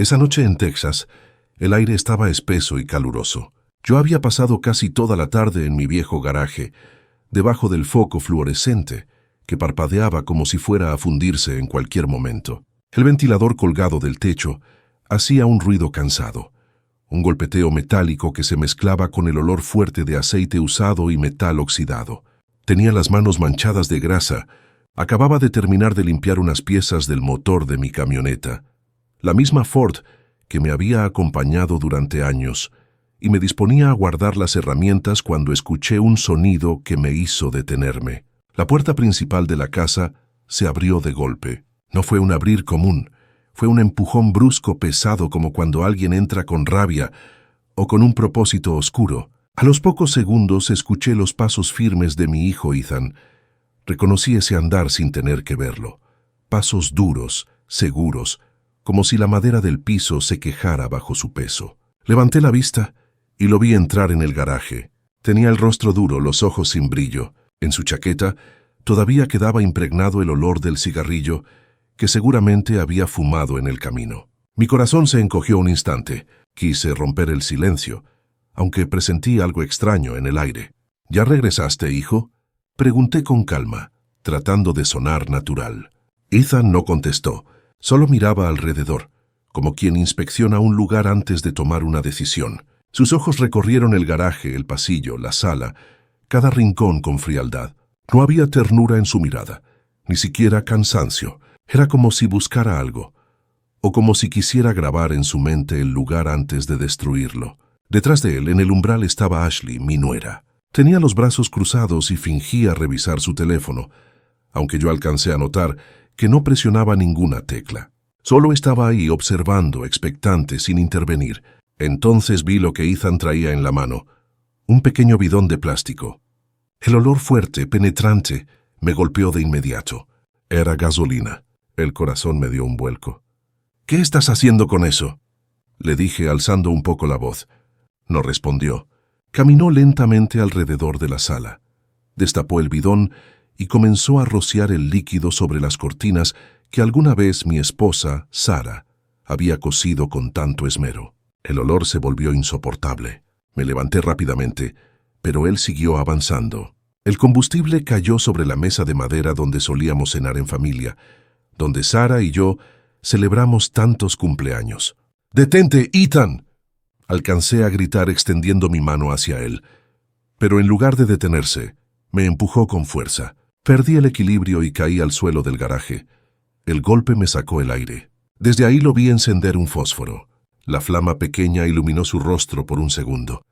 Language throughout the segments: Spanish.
Esa noche en Texas, el aire estaba espeso y caluroso. Yo había pasado casi toda la tarde en mi viejo garaje, debajo del foco fluorescente, que parpadeaba como si fuera a fundirse en cualquier momento. El ventilador colgado del techo hacía un ruido cansado, un golpeteo metálico que se mezclaba con el olor fuerte de aceite usado y metal oxidado. Tenía las manos manchadas de grasa. Acababa de terminar de limpiar unas piezas del motor de mi camioneta, la misma Ford que me había acompañado durante años, y me disponía a guardar las herramientas cuando escuché un sonido que me hizo detenerme. La puerta principal de la casa se abrió de golpe. No fue un abrir común, fue un empujón brusco pesado como cuando alguien entra con rabia o con un propósito oscuro. A los pocos segundos escuché los pasos firmes de mi hijo Ethan. Reconocí ese andar sin tener que verlo. Pasos duros, seguros, como si la madera del piso se quejara bajo su peso. Levanté la vista y lo vi entrar en el garaje. Tenía el rostro duro, los ojos sin brillo. En su chaqueta todavía quedaba impregnado el olor del cigarrillo que seguramente había fumado en el camino. Mi corazón se encogió un instante. Quise romper el silencio, aunque presentí algo extraño en el aire. ¿Ya regresaste, hijo?, pregunté con calma, tratando de sonar natural. Ethan no contestó, solo miraba alrededor, como quien inspecciona un lugar antes de tomar una decisión. Sus ojos recorrieron el garaje, el pasillo, la sala, cada rincón con frialdad. No había ternura en su mirada, ni siquiera cansancio. Era como si buscara algo, o como si quisiera grabar en su mente el lugar antes de destruirlo. Detrás de él, en el umbral, estaba Ashley, mi nuera. Tenía los brazos cruzados y fingía revisar su teléfono, aunque yo alcancé a notar que no presionaba ninguna tecla. Solo estaba ahí observando, expectante, sin intervenir. Entonces vi lo que Ethan traía en la mano, un pequeño bidón de plástico. El olor fuerte, penetrante, me golpeó de inmediato. Era gasolina. El corazón me dio un vuelco. «¿Qué estás haciendo con eso?», le dije alzando un poco la voz. No respondió. Caminó lentamente alrededor de la sala. Destapó el bidón y comenzó a rociar el líquido sobre las cortinas que alguna vez mi esposa, Sara, había cosido con tanto esmero. El olor se volvió insoportable. Me levanté rápidamente, pero él siguió avanzando. El combustible cayó sobre la mesa de madera donde solíamos cenar en familia, donde Sara y yo celebramos tantos cumpleaños. «¡Detente, Ethan!», alcancé a gritar extendiendo mi mano hacia él, pero en lugar de detenerse, me empujó con fuerza. Perdí el equilibrio y caí al suelo del garaje. El golpe me sacó el aire. Desde ahí lo vi encender un fósforo. La flama pequeña iluminó su rostro por un segundo.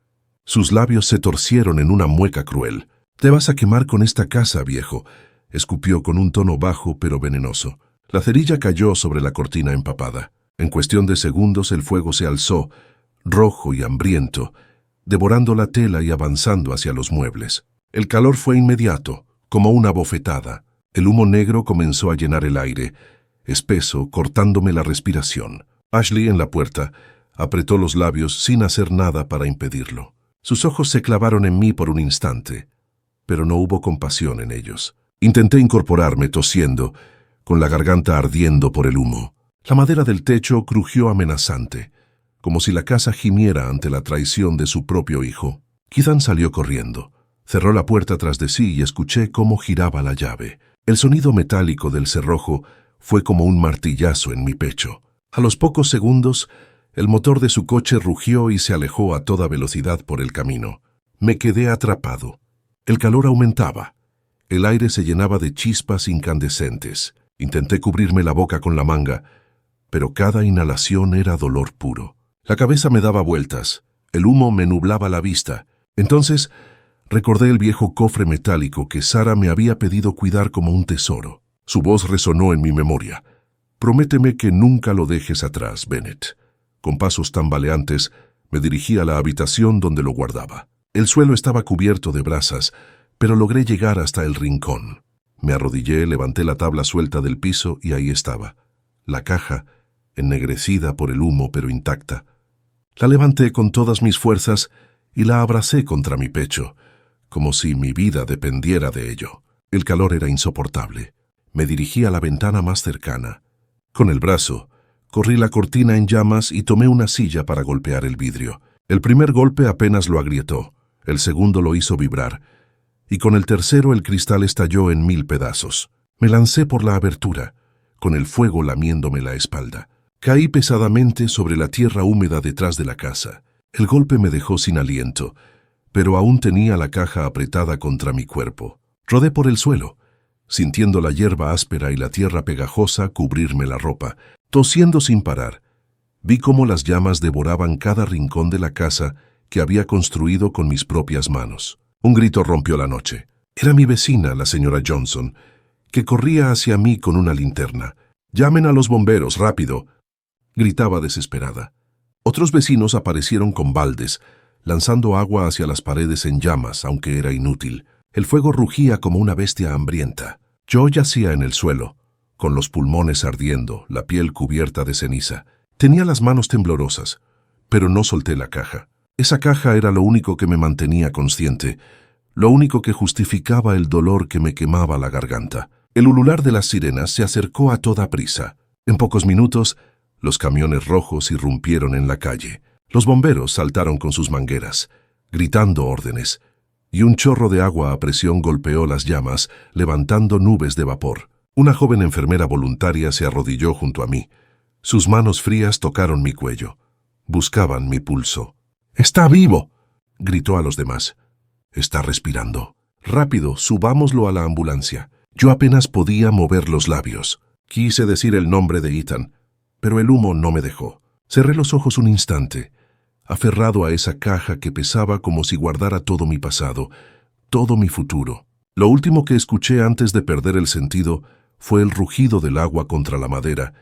Sus labios se torcieron en una mueca cruel. «Te vas a quemar con esta casa, viejo», escupió con un tono bajo pero venenoso. La cerilla cayó sobre la cortina empapada. En cuestión de segundos el fuego se alzó, rojo y hambriento, devorando la tela y avanzando hacia los muebles. El calor fue inmediato, como una bofetada. El humo negro comenzó a llenar el aire, espeso, cortándome la respiración. Ashley, en la puerta, apretó los labios sin hacer nada para impedirlo. Sus ojos se clavaron en mí por un instante, pero no hubo compasión en ellos. Intenté incorporarme tosiendo, con la garganta ardiendo por el humo. La madera del techo crujió amenazante, como si la casa gimiera ante la traición de su propio hijo. Ethan salió corriendo. Cerró la puerta tras de sí y escuché cómo giraba la llave. El sonido metálico del cerrojo fue como un martillazo en mi pecho. A los pocos segundos, el motor de su coche rugió y se alejó a toda velocidad por el camino. Me quedé atrapado. El calor aumentaba. El aire se llenaba de chispas incandescentes. Intenté cubrirme la boca con la manga, pero cada inhalación era dolor puro. La cabeza me daba vueltas, el humo me nublaba la vista. Entonces recordé el viejo cofre metálico que Sara me había pedido cuidar como un tesoro. Su voz resonó en mi memoria. «Prométeme que nunca lo dejes atrás, Bennett». Con pasos tambaleantes me dirigí a la habitación donde lo guardaba. El suelo estaba cubierto de brasas, pero logré llegar hasta el rincón. Me arrodillé, levanté la tabla suelta del piso y ahí estaba. La caja, ennegrecida por el humo pero intacta. La levanté con todas mis fuerzas y la abracé contra mi pecho, como si mi vida dependiera de ello. El calor era insoportable. Me dirigí a la ventana más cercana. Con el brazo, Corrí la cortina en llamas y tomé una silla para golpear el vidrio. El primer golpe apenas lo agrietó, el segundo lo hizo vibrar, y con el tercero el cristal estalló en 1000 pedazos. Me lancé por la abertura, con el fuego lamiéndome la espalda. Caí pesadamente sobre la tierra húmeda detrás de la casa. El golpe me dejó sin aliento, pero aún tenía la caja apretada contra mi cuerpo. Rodé por el suelo, sintiendo la hierba áspera y la tierra pegajosa cubrirme la ropa. Tosiendo sin parar, vi cómo las llamas devoraban cada rincón de la casa que había construido con mis propias manos. Un grito rompió la noche. Era mi vecina, la señora Johnson, que corría hacia mí con una linterna. «¡Llamen a los bomberos, rápido!», gritaba desesperada. Otros vecinos aparecieron con baldes, lanzando agua hacia las paredes en llamas, aunque era inútil. El fuego rugía como una bestia hambrienta. Yo yacía en el suelo, con los pulmones ardiendo, la piel cubierta de ceniza. Tenía las manos temblorosas, pero no solté la caja. Esa caja era lo único que me mantenía consciente, lo único que justificaba el dolor que me quemaba la garganta. El ulular de las sirenas se acercó a toda prisa. En pocos minutos, los camiones rojos irrumpieron en la calle. Los bomberos saltaron con sus mangueras, gritando órdenes, y un chorro de agua a presión golpeó las llamas, levantando nubes de vapor. Una joven enfermera voluntaria se arrodilló junto a mí. Sus manos frías tocaron mi cuello. Buscaban mi pulso. «¡Está vivo!», gritó a los demás. «Está respirando. Rápido, subámoslo a la ambulancia». Yo apenas podía mover los labios. Quise decir el nombre de Ethan, pero el humo no me dejó. Cerré los ojos un instante, aferrado a esa caja que pesaba como si guardara todo mi pasado, todo mi futuro. Lo último que escuché antes de perder el sentido fue el rugido del agua contra la madera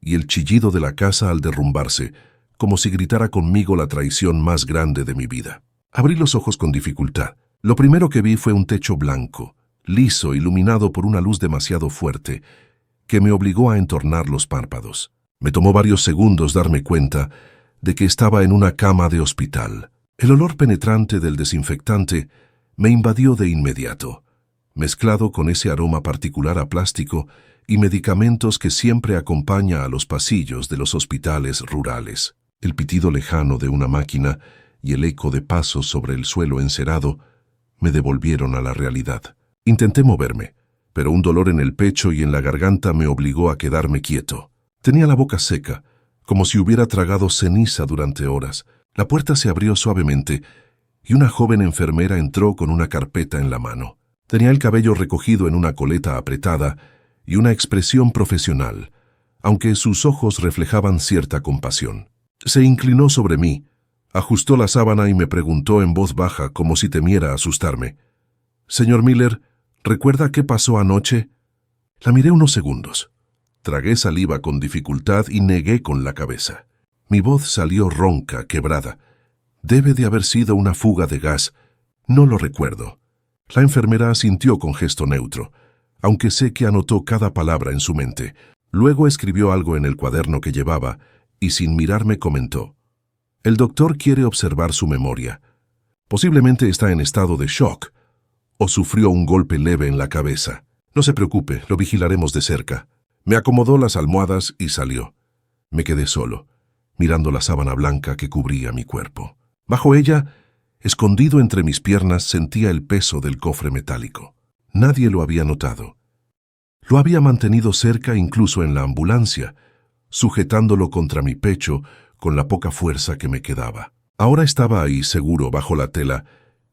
y el chillido de la casa al derrumbarse, como si gritara conmigo la traición más grande de mi vida. Abrí los ojos con dificultad. Lo primero que vi fue un techo blanco, liso, iluminado por una luz demasiado fuerte, que me obligó a entornar los párpados. Me tomó varios segundos darme cuenta de que estaba en una cama de hospital. El olor penetrante del desinfectante me invadió de inmediato, mezclado con ese aroma particular a plástico y medicamentos que siempre acompaña a los pasillos de los hospitales rurales. El pitido lejano de una máquina y el eco de pasos sobre el suelo encerado me devolvieron a la realidad. Intenté moverme, pero un dolor en el pecho y en la garganta me obligó a quedarme quieto. Tenía la boca seca, como si hubiera tragado ceniza durante horas. La puerta se abrió suavemente y una joven enfermera entró con una carpeta en la mano. Tenía el cabello recogido en una coleta apretada y una expresión profesional, aunque sus ojos reflejaban cierta compasión. Se inclinó sobre mí, ajustó la sábana y me preguntó en voz baja como si temiera asustarme. «Señor Miller, ¿recuerda qué pasó anoche?». La miré unos segundos. Tragué saliva con dificultad y negué con la cabeza. Mi voz salió ronca, quebrada. Debe de haber sido una fuga de gas. No lo recuerdo. La enfermera asintió con gesto neutro, aunque sé que anotó cada palabra en su mente. Luego escribió algo en el cuaderno que llevaba y sin mirarme comentó: «El doctor quiere observar su memoria. Posiblemente está en estado de shock o sufrió un golpe leve en la cabeza. No se preocupe, lo vigilaremos de cerca». Me acomodó las almohadas y salió. Me quedé solo, mirando la sábana blanca que cubría mi cuerpo. Bajo ella, escondido entre mis piernas, sentía el peso del cofre metálico. Nadie lo había notado. Lo había mantenido cerca incluso en la ambulancia, sujetándolo contra mi pecho con la poca fuerza que me quedaba. Ahora estaba ahí, seguro, bajo la tela,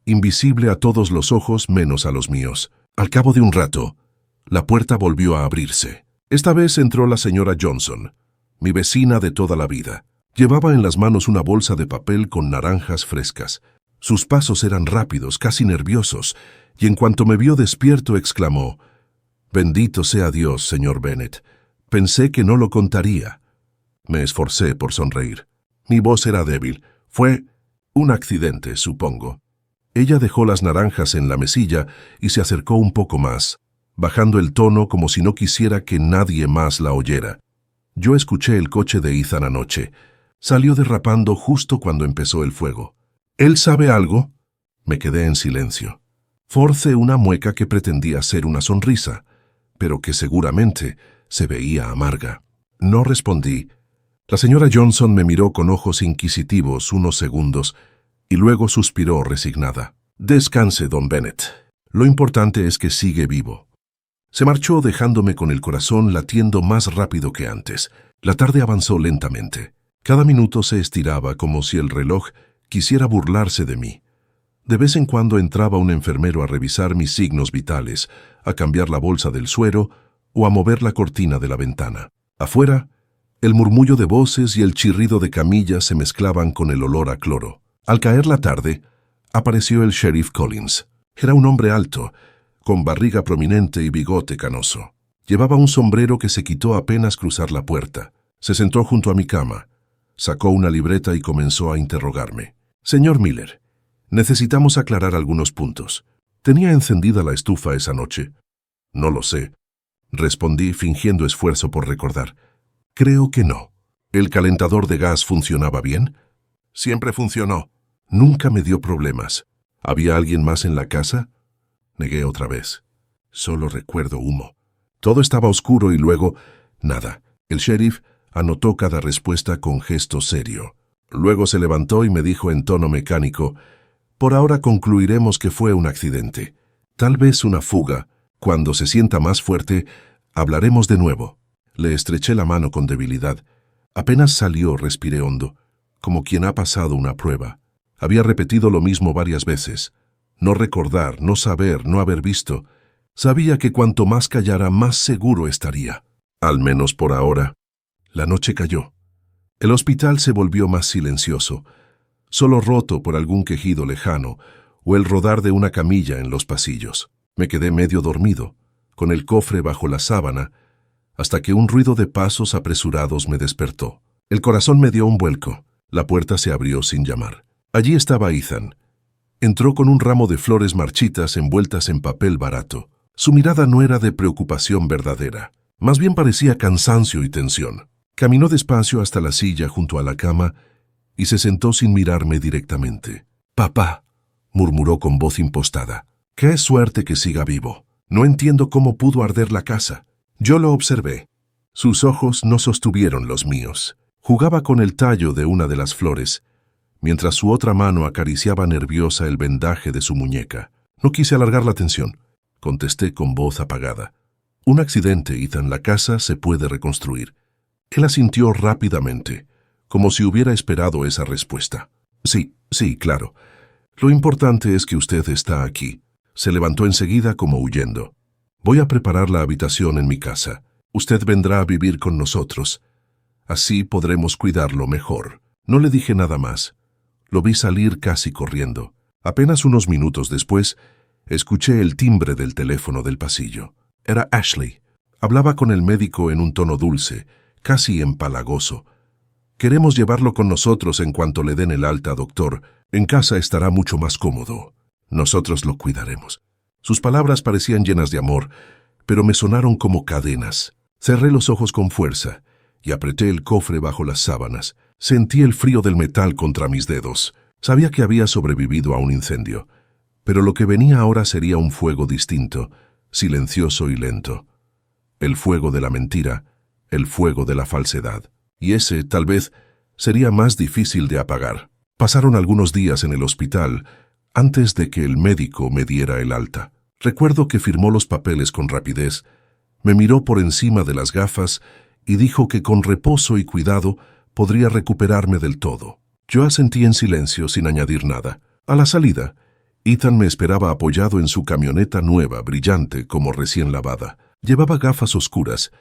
invisible a todos los ojos menos a los míos. Al cabo de un rato, la puerta volvió a abrirse. Esta vez entró la señora Johnson, mi vecina de toda la vida. Llevaba en las manos una bolsa de papel con naranjas frescas. Sus pasos eran rápidos, casi nerviosos, y en cuanto me vio despierto exclamó: «Bendito sea Dios, señor Bennet. Pensé que no lo contaría». Me esforcé por sonreír. Mi voz era débil. Fue un accidente, supongo. Ella dejó las naranjas en la mesilla y se acercó un poco más, bajando el tono como si no quisiera que nadie más la oyera. Yo escuché el coche de Ethan anoche. Salió derrapando justo cuando empezó el fuego. «¿Él sabe algo?». Me quedé en silencio. Forcé una mueca que pretendía ser una sonrisa, pero que seguramente se veía amarga. No respondí, La señora Johnson me miró con ojos inquisitivos unos segundos y luego suspiró resignada. «Descanse, don Bennet. Lo importante es que sigue vivo». Se marchó dejándome con el corazón latiendo más rápido que antes. La tarde avanzó lentamente. Cada minuto se estiraba como si el reloj quisiera burlarse de mí. De vez en cuando entraba un enfermero a revisar mis signos vitales, a cambiar la bolsa del suero o a mover la cortina de la ventana. Afuera, el murmullo de voces y el chirrido de camillas se mezclaban con el olor a cloro. Al caer la tarde, apareció el sheriff Collins. Era un hombre alto, con barriga prominente y bigote canoso. Llevaba un sombrero que se quitó apenas cruzar la puerta. Se sentó junto a mi cama, sacó una libreta y comenzó a interrogarme. «Señor Miller, necesitamos aclarar algunos puntos. ¿Tenía encendida la estufa esa noche?» «No lo sé», respondí fingiendo esfuerzo por recordar. «Creo que no». «¿El calentador de gas funcionaba bien?» «Siempre funcionó. Nunca me dio problemas». «¿Había alguien más en la casa?» Negué otra vez. Solo recuerdo humo. Todo estaba oscuro y luego, nada. El sheriff anotó cada respuesta con gesto serio. Luego se levantó y me dijo en tono mecánico: «Por ahora concluiremos que fue un accidente. Tal vez una fuga. Cuando se sienta más fuerte, hablaremos de nuevo». Le estreché la mano con debilidad. Apenas salió, respiré hondo, como quien ha pasado una prueba. Había repetido lo mismo varias veces. No recordar, no saber, no haber visto. Sabía que cuanto más callara, más seguro estaría. Al menos por ahora. La noche cayó. El hospital se volvió más silencioso, solo roto por algún quejido lejano o el rodar de una camilla en los pasillos. Me quedé medio dormido, con el cofre bajo la sábana, hasta que un ruido de pasos apresurados me despertó. El corazón me dio un vuelco. La puerta se abrió sin llamar. Allí estaba Ethan. Entró con un ramo de flores marchitas envueltas en papel barato. Su mirada no era de preocupación verdadera, más bien parecía cansancio y tensión. Caminó despacio hasta la silla junto a la cama y se sentó sin mirarme directamente. «Papá», murmuró con voz impostada, «qué suerte que siga vivo. No entiendo cómo pudo arder la casa». Yo lo observé. Sus ojos no sostuvieron los míos. Jugaba con el tallo de una de las flores, mientras su otra mano acariciaba nerviosa el vendaje de su muñeca. No quise alargar la tensión. Contesté con voz apagada. «Un accidente, Ethan. La casa se puede reconstruir». Él asintió rápidamente, como si hubiera esperado esa respuesta. «Sí, claro. Lo importante es que usted está aquí». Se levantó enseguida como huyendo. «Voy a preparar la habitación en mi casa. Usted vendrá a vivir con nosotros. Así podremos cuidarlo mejor». No le dije nada más. Lo vi salir casi corriendo. Apenas unos minutos después, escuché el timbre del teléfono del pasillo. Era Ashley. Hablaba con el médico en un tono dulce, casi empalagoso. «Queremos llevarlo con nosotros en cuanto le den el alta, doctor. En casa estará mucho más cómodo. Nosotros lo cuidaremos». Sus palabras parecían llenas de amor, pero me sonaron como cadenas. Cerré los ojos con fuerza y apreté el cofre bajo las sábanas. Sentí el frío del metal contra mis dedos. Sabía que había sobrevivido a un incendio, pero lo que venía ahora sería un fuego distinto, silencioso y lento. El fuego de la mentira, el fuego de la falsedad. Y ese, tal vez, sería más difícil de apagar. Pasaron algunos días en el hospital antes de que el médico me diera el alta. Recuerdo que firmó los papeles con rapidez, me miró por encima de las gafas y dijo que con reposo y cuidado podría recuperarme del todo. Yo asentí en silencio sin añadir nada. A la salida, Ethan me esperaba apoyado en su camioneta nueva, brillante como recién lavada. Llevaba gafas oscuras,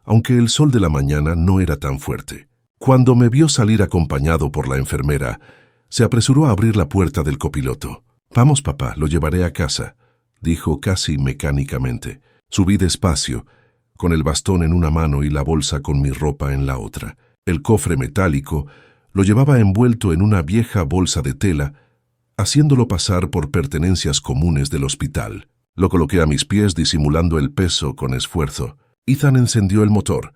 aunque el sol de la mañana no era tan fuerte. Cuando me vio salir acompañado por la enfermera, se apresuró a abrir la puerta del copiloto. «Vamos, papá, lo llevaré a casa», dijo casi mecánicamente. Subí despacio, con el bastón en una mano y la bolsa con mi ropa en la otra. El cofre metálico lo llevaba envuelto en una vieja bolsa de tela, haciéndolo pasar por pertenencias comunes del hospital. Lo coloqué a mis pies disimulando el peso con esfuerzo. Ethan encendió el motor,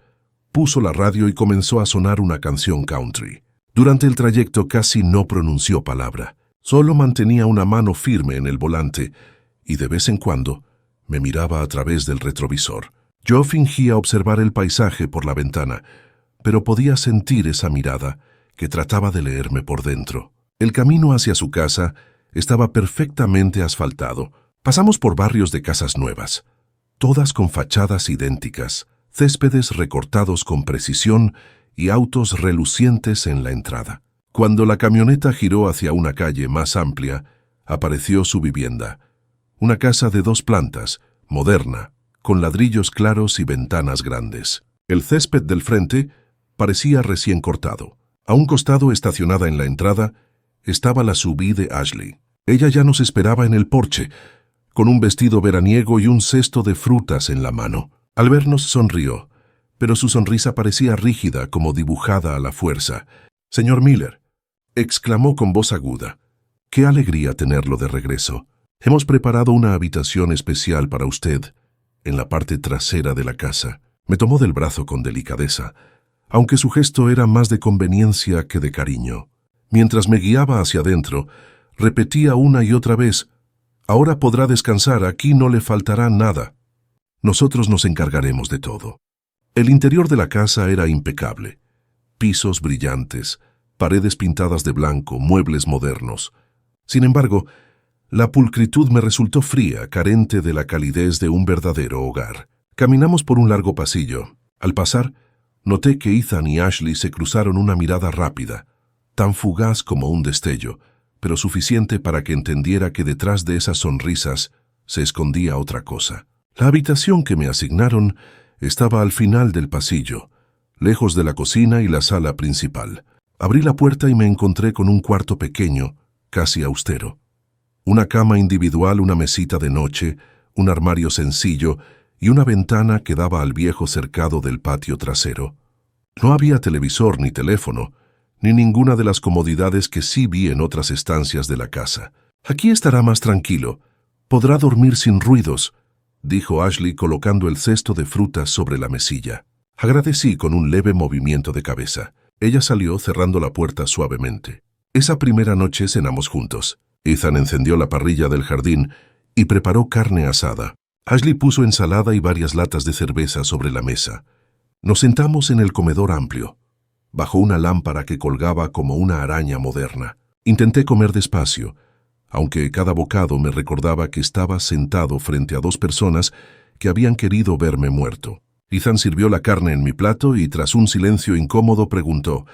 puso la radio y comenzó a sonar una canción country. Durante el trayecto casi no pronunció palabra. Solo mantenía una mano firme en el volante y de vez en cuando me miraba a través del retrovisor. Yo fingía observar el paisaje por la ventana, pero podía sentir esa mirada que trataba de leerme por dentro. El camino hacia su casa estaba perfectamente asfaltado. Pasamos por barrios de casas nuevas, todas con fachadas idénticas, céspedes recortados con precisión y autos relucientes en la entrada. Cuando la camioneta giró hacia una calle más amplia, apareció su vivienda. Una casa de 2 plantas, moderna, con ladrillos claros y ventanas grandes. El césped del frente parecía recién cortado. A un costado, estacionada en la entrada, estaba la subí de Ashley. Ella ya nos esperaba en el porche, con un vestido veraniego y un cesto de frutas en la mano. Al vernos sonrió, pero su sonrisa parecía rígida, como dibujada a la fuerza. «Señor Miller», exclamó con voz aguda, «qué alegría tenerlo de regreso. Hemos preparado una habitación especial para usted en la parte trasera de la casa». Me tomó del brazo con delicadeza, aunque su gesto era más de conveniencia que de cariño. Mientras me guiaba hacia adentro, repetía una y otra vez, «Ahora podrá descansar, aquí no le faltará nada. Nosotros nos encargaremos de todo». El interior de la casa era impecable. Pisos brillantes, paredes pintadas de blanco, muebles modernos. Sin embargo, la pulcritud me resultó fría, carente de la calidez de un verdadero hogar. Caminamos por un largo pasillo. Al pasar, noté que Ethan y Ashley se cruzaron una mirada rápida, tan fugaz como un destello, pero suficiente para que entendiera que detrás de esas sonrisas se escondía otra cosa. La habitación que me asignaron estaba al final del pasillo, lejos de la cocina y la sala principal. Abrí la puerta y me encontré con un cuarto pequeño, casi austero. Una cama individual, una mesita de noche, un armario sencillo y una ventana que daba al viejo cercado del patio trasero. No había televisor ni teléfono, ni ninguna de las comodidades que sí vi en otras estancias de la casa. «Aquí estará más tranquilo. Podrá dormir sin ruidos», dijo Ashley colocando el cesto de frutas sobre la mesilla. Agradecí con un leve movimiento de cabeza. Ella salió cerrando la puerta suavemente. Esa primera noche cenamos juntos. Ethan encendió la parrilla del jardín y preparó carne asada. Ashley puso ensalada y varias latas de cerveza sobre la mesa. Nos sentamos en el comedor amplio, bajo una lámpara que colgaba como una araña moderna. Intenté comer despacio, aunque cada bocado me recordaba que estaba sentado frente a 2 personas que habían querido verme muerto. Ethan sirvió la carne en mi plato y, tras un silencio incómodo, preguntó,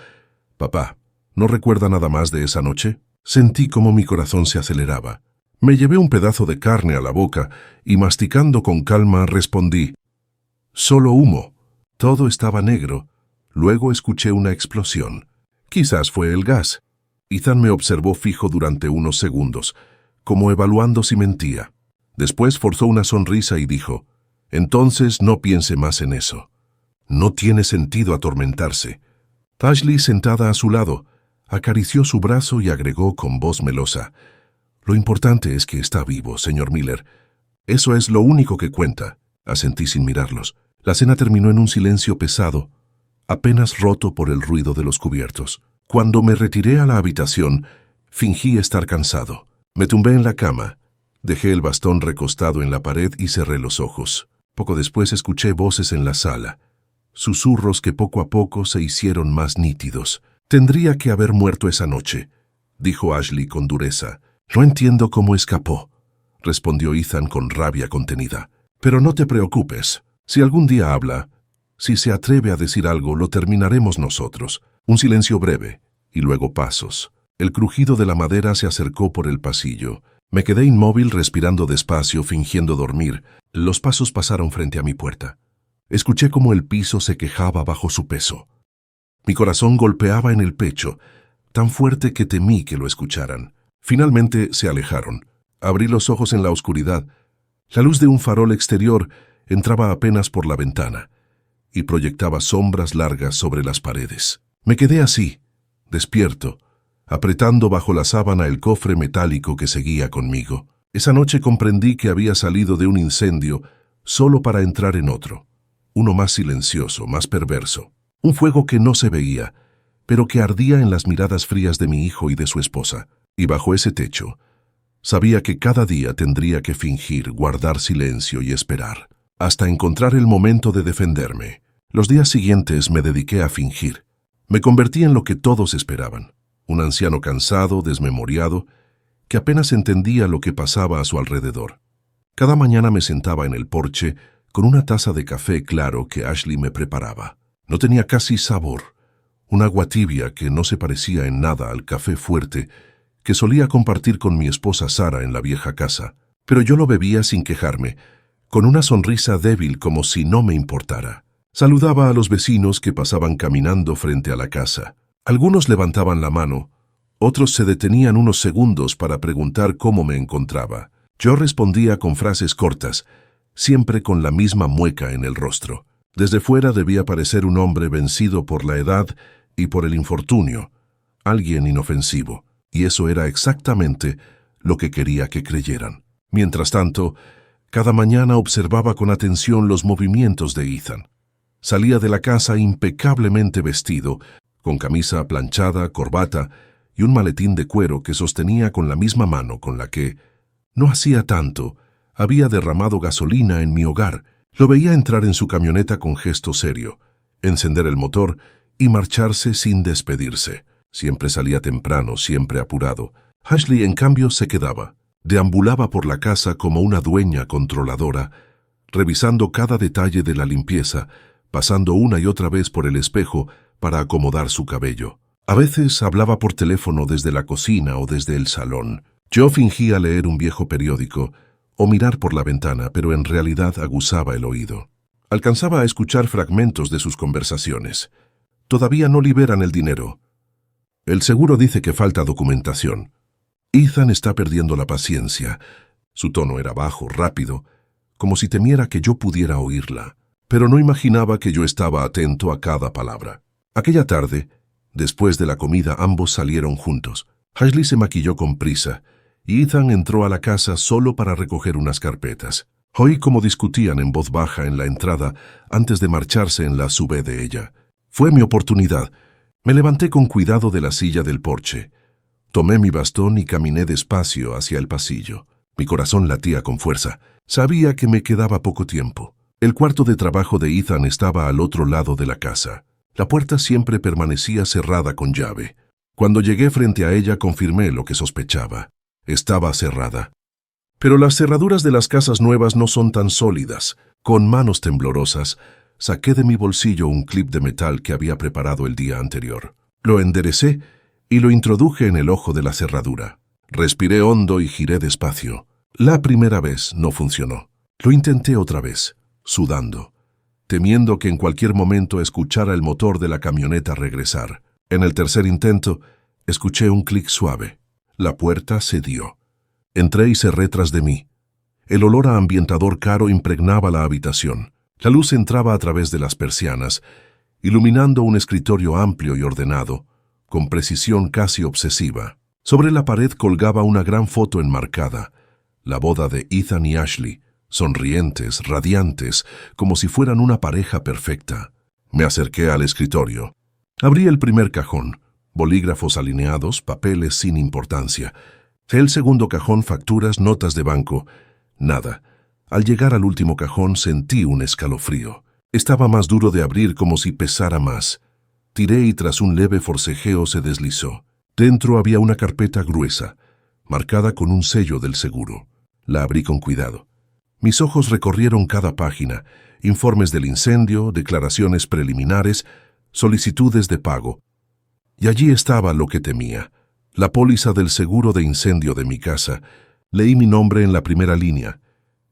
«Papá, ¿no recuerda nada más de esa noche?» Sentí como mi corazón se aceleraba. Me llevé un pedazo de carne a la boca y, masticando con calma, respondí, «Solo humo». Todo estaba negro. Luego escuché una explosión. Quizás fue el gas. Ethan me observó fijo durante unos segundos, como evaluando si mentía. Después forzó una sonrisa y dijo, «Entonces no piense más en eso. No tiene sentido atormentarse». Ashley, sentada a su lado, acarició su brazo y agregó con voz melosa, «Lo importante es que está vivo, señor Miller. Eso es lo único que cuenta». Asentí sin mirarlos. La cena terminó en un silencio pesado, apenas roto por el ruido de los cubiertos. Cuando me retiré a la habitación, fingí estar cansado. Me tumbé en la cama, dejé el bastón recostado en la pared y cerré los ojos. Poco después escuché voces en la sala, susurros que poco a poco se hicieron más nítidos. «Tendría que haber muerto esa noche», dijo Ashley con dureza. «No entiendo cómo escapó», respondió Ethan con rabia contenida. «Pero no te preocupes. Si algún día habla, si se atreve a decir algo, lo terminaremos nosotros». Un silencio breve, y luego pasos. El crujido de la madera se acercó por el pasillo. Me quedé inmóvil, respirando despacio, fingiendo dormir. Los pasos pasaron frente a mi puerta. Escuché cómo el piso se quejaba bajo su peso. Mi corazón golpeaba en el pecho, tan fuerte que temí que lo escucharan. Finalmente se alejaron. Abrí los ojos en la oscuridad. La luz de un farol exterior entraba apenas por la ventana y proyectaba sombras largas sobre las paredes. Me quedé así, despierto, apretando bajo la sábana el cofre metálico que seguía conmigo. Esa noche comprendí que había salido de un incendio solo para entrar en otro, uno más silencioso, más perverso. Un fuego que no se veía, pero que ardía en las miradas frías de mi hijo y de su esposa. Y bajo ese techo, sabía que cada día tendría que fingir, guardar silencio y esperar, hasta encontrar el momento de defenderme. Los días siguientes me dediqué a fingir. Me convertí en lo que todos esperaban, un anciano cansado, desmemoriado, que apenas entendía lo que pasaba a su alrededor. Cada mañana me sentaba en el porche con una taza de café claro que Ashley me preparaba. No tenía casi sabor, un agua tibia que no se parecía en nada al café fuerte que solía compartir con mi esposa Sara en la vieja casa, pero yo lo bebía sin quejarme, con una sonrisa débil como si no me importara. Saludaba a los vecinos que pasaban caminando frente a la casa. Algunos levantaban la mano, otros se detenían unos segundos para preguntar cómo me encontraba. Yo respondía con frases cortas, siempre con la misma mueca en el rostro. Desde fuera debía parecer un hombre vencido por la edad y por el infortunio, alguien inofensivo, y eso era exactamente lo que quería que creyeran. Mientras tanto, cada mañana observaba con atención los movimientos de Ethan. Salía de la casa impecablemente vestido, con camisa planchada, corbata y un maletín de cuero que sostenía con la misma mano con la que, no hacía tanto, había derramado gasolina en mi hogar. Lo veía entrar en su camioneta con gesto serio, encender el motor y marcharse sin despedirse. Siempre salía temprano, siempre apurado. Ashley, en cambio, se quedaba. Deambulaba por la casa como una dueña controladora, revisando cada detalle de la limpieza, pasando una y otra vez por el espejo para acomodar su cabello. A veces hablaba por teléfono desde la cocina o desde el salón. Yo fingía leer un viejo periódico o mirar por la ventana, pero en realidad aguzaba el oído. Alcanzaba a escuchar fragmentos de sus conversaciones. Todavía no liberan el dinero. El seguro dice que falta documentación. Ethan está perdiendo la paciencia. Su tono era bajo, rápido, como si temiera que yo pudiera oírla. Pero no imaginaba que yo estaba atento a cada palabra. Aquella tarde, después de la comida, ambos salieron juntos. Ashley se maquilló con prisa y Ethan entró a la casa solo para recoger unas carpetas. Oí cómo discutían en voz baja en la entrada antes de marcharse en la SUV de ella. Fue mi oportunidad. Me levanté con cuidado de la silla del porche. Tomé mi bastón y caminé despacio hacia el pasillo. Mi corazón latía con fuerza. Sabía que me quedaba poco tiempo. El cuarto de trabajo de Ethan estaba al otro lado de la casa. La puerta siempre permanecía cerrada con llave. Cuando llegué frente a ella confirmé lo que sospechaba. Estaba cerrada. Pero las cerraduras de las casas nuevas no son tan sólidas. Con manos temblorosas, saqué de mi bolsillo un clip de metal que había preparado el día anterior. Lo enderecé y lo introduje en el ojo de la cerradura. Respiré hondo y giré despacio. La primera vez no funcionó. Lo intenté otra vez, sudando, temiendo que en cualquier momento escuchara el motor de la camioneta regresar. En el tercer intento, escuché un clic suave. La puerta cedió. Entré y cerré tras de mí. El olor a ambientador caro impregnaba la habitación. La luz entraba a través de las persianas, iluminando un escritorio amplio y ordenado, con precisión casi obsesiva. Sobre la pared colgaba una gran foto enmarcada, la boda de Ethan y Ashley, sonrientes, radiantes, como si fueran una pareja perfecta. Me acerqué al escritorio. Abrí el primer cajón, bolígrafos alineados, papeles sin importancia. El segundo cajón, facturas, notas de banco. Nada. Al llegar al último cajón sentí un escalofrío. Estaba más duro de abrir, como si pesara más. Tiré y tras un leve forcejeo se deslizó. Dentro había una carpeta gruesa, marcada con un sello del seguro. La abrí con cuidado. Mis ojos recorrieron cada página, informes del incendio, declaraciones preliminares, solicitudes de pago. Y allí estaba lo que temía, la póliza del seguro de incendio de mi casa. Leí mi nombre en la primera línea,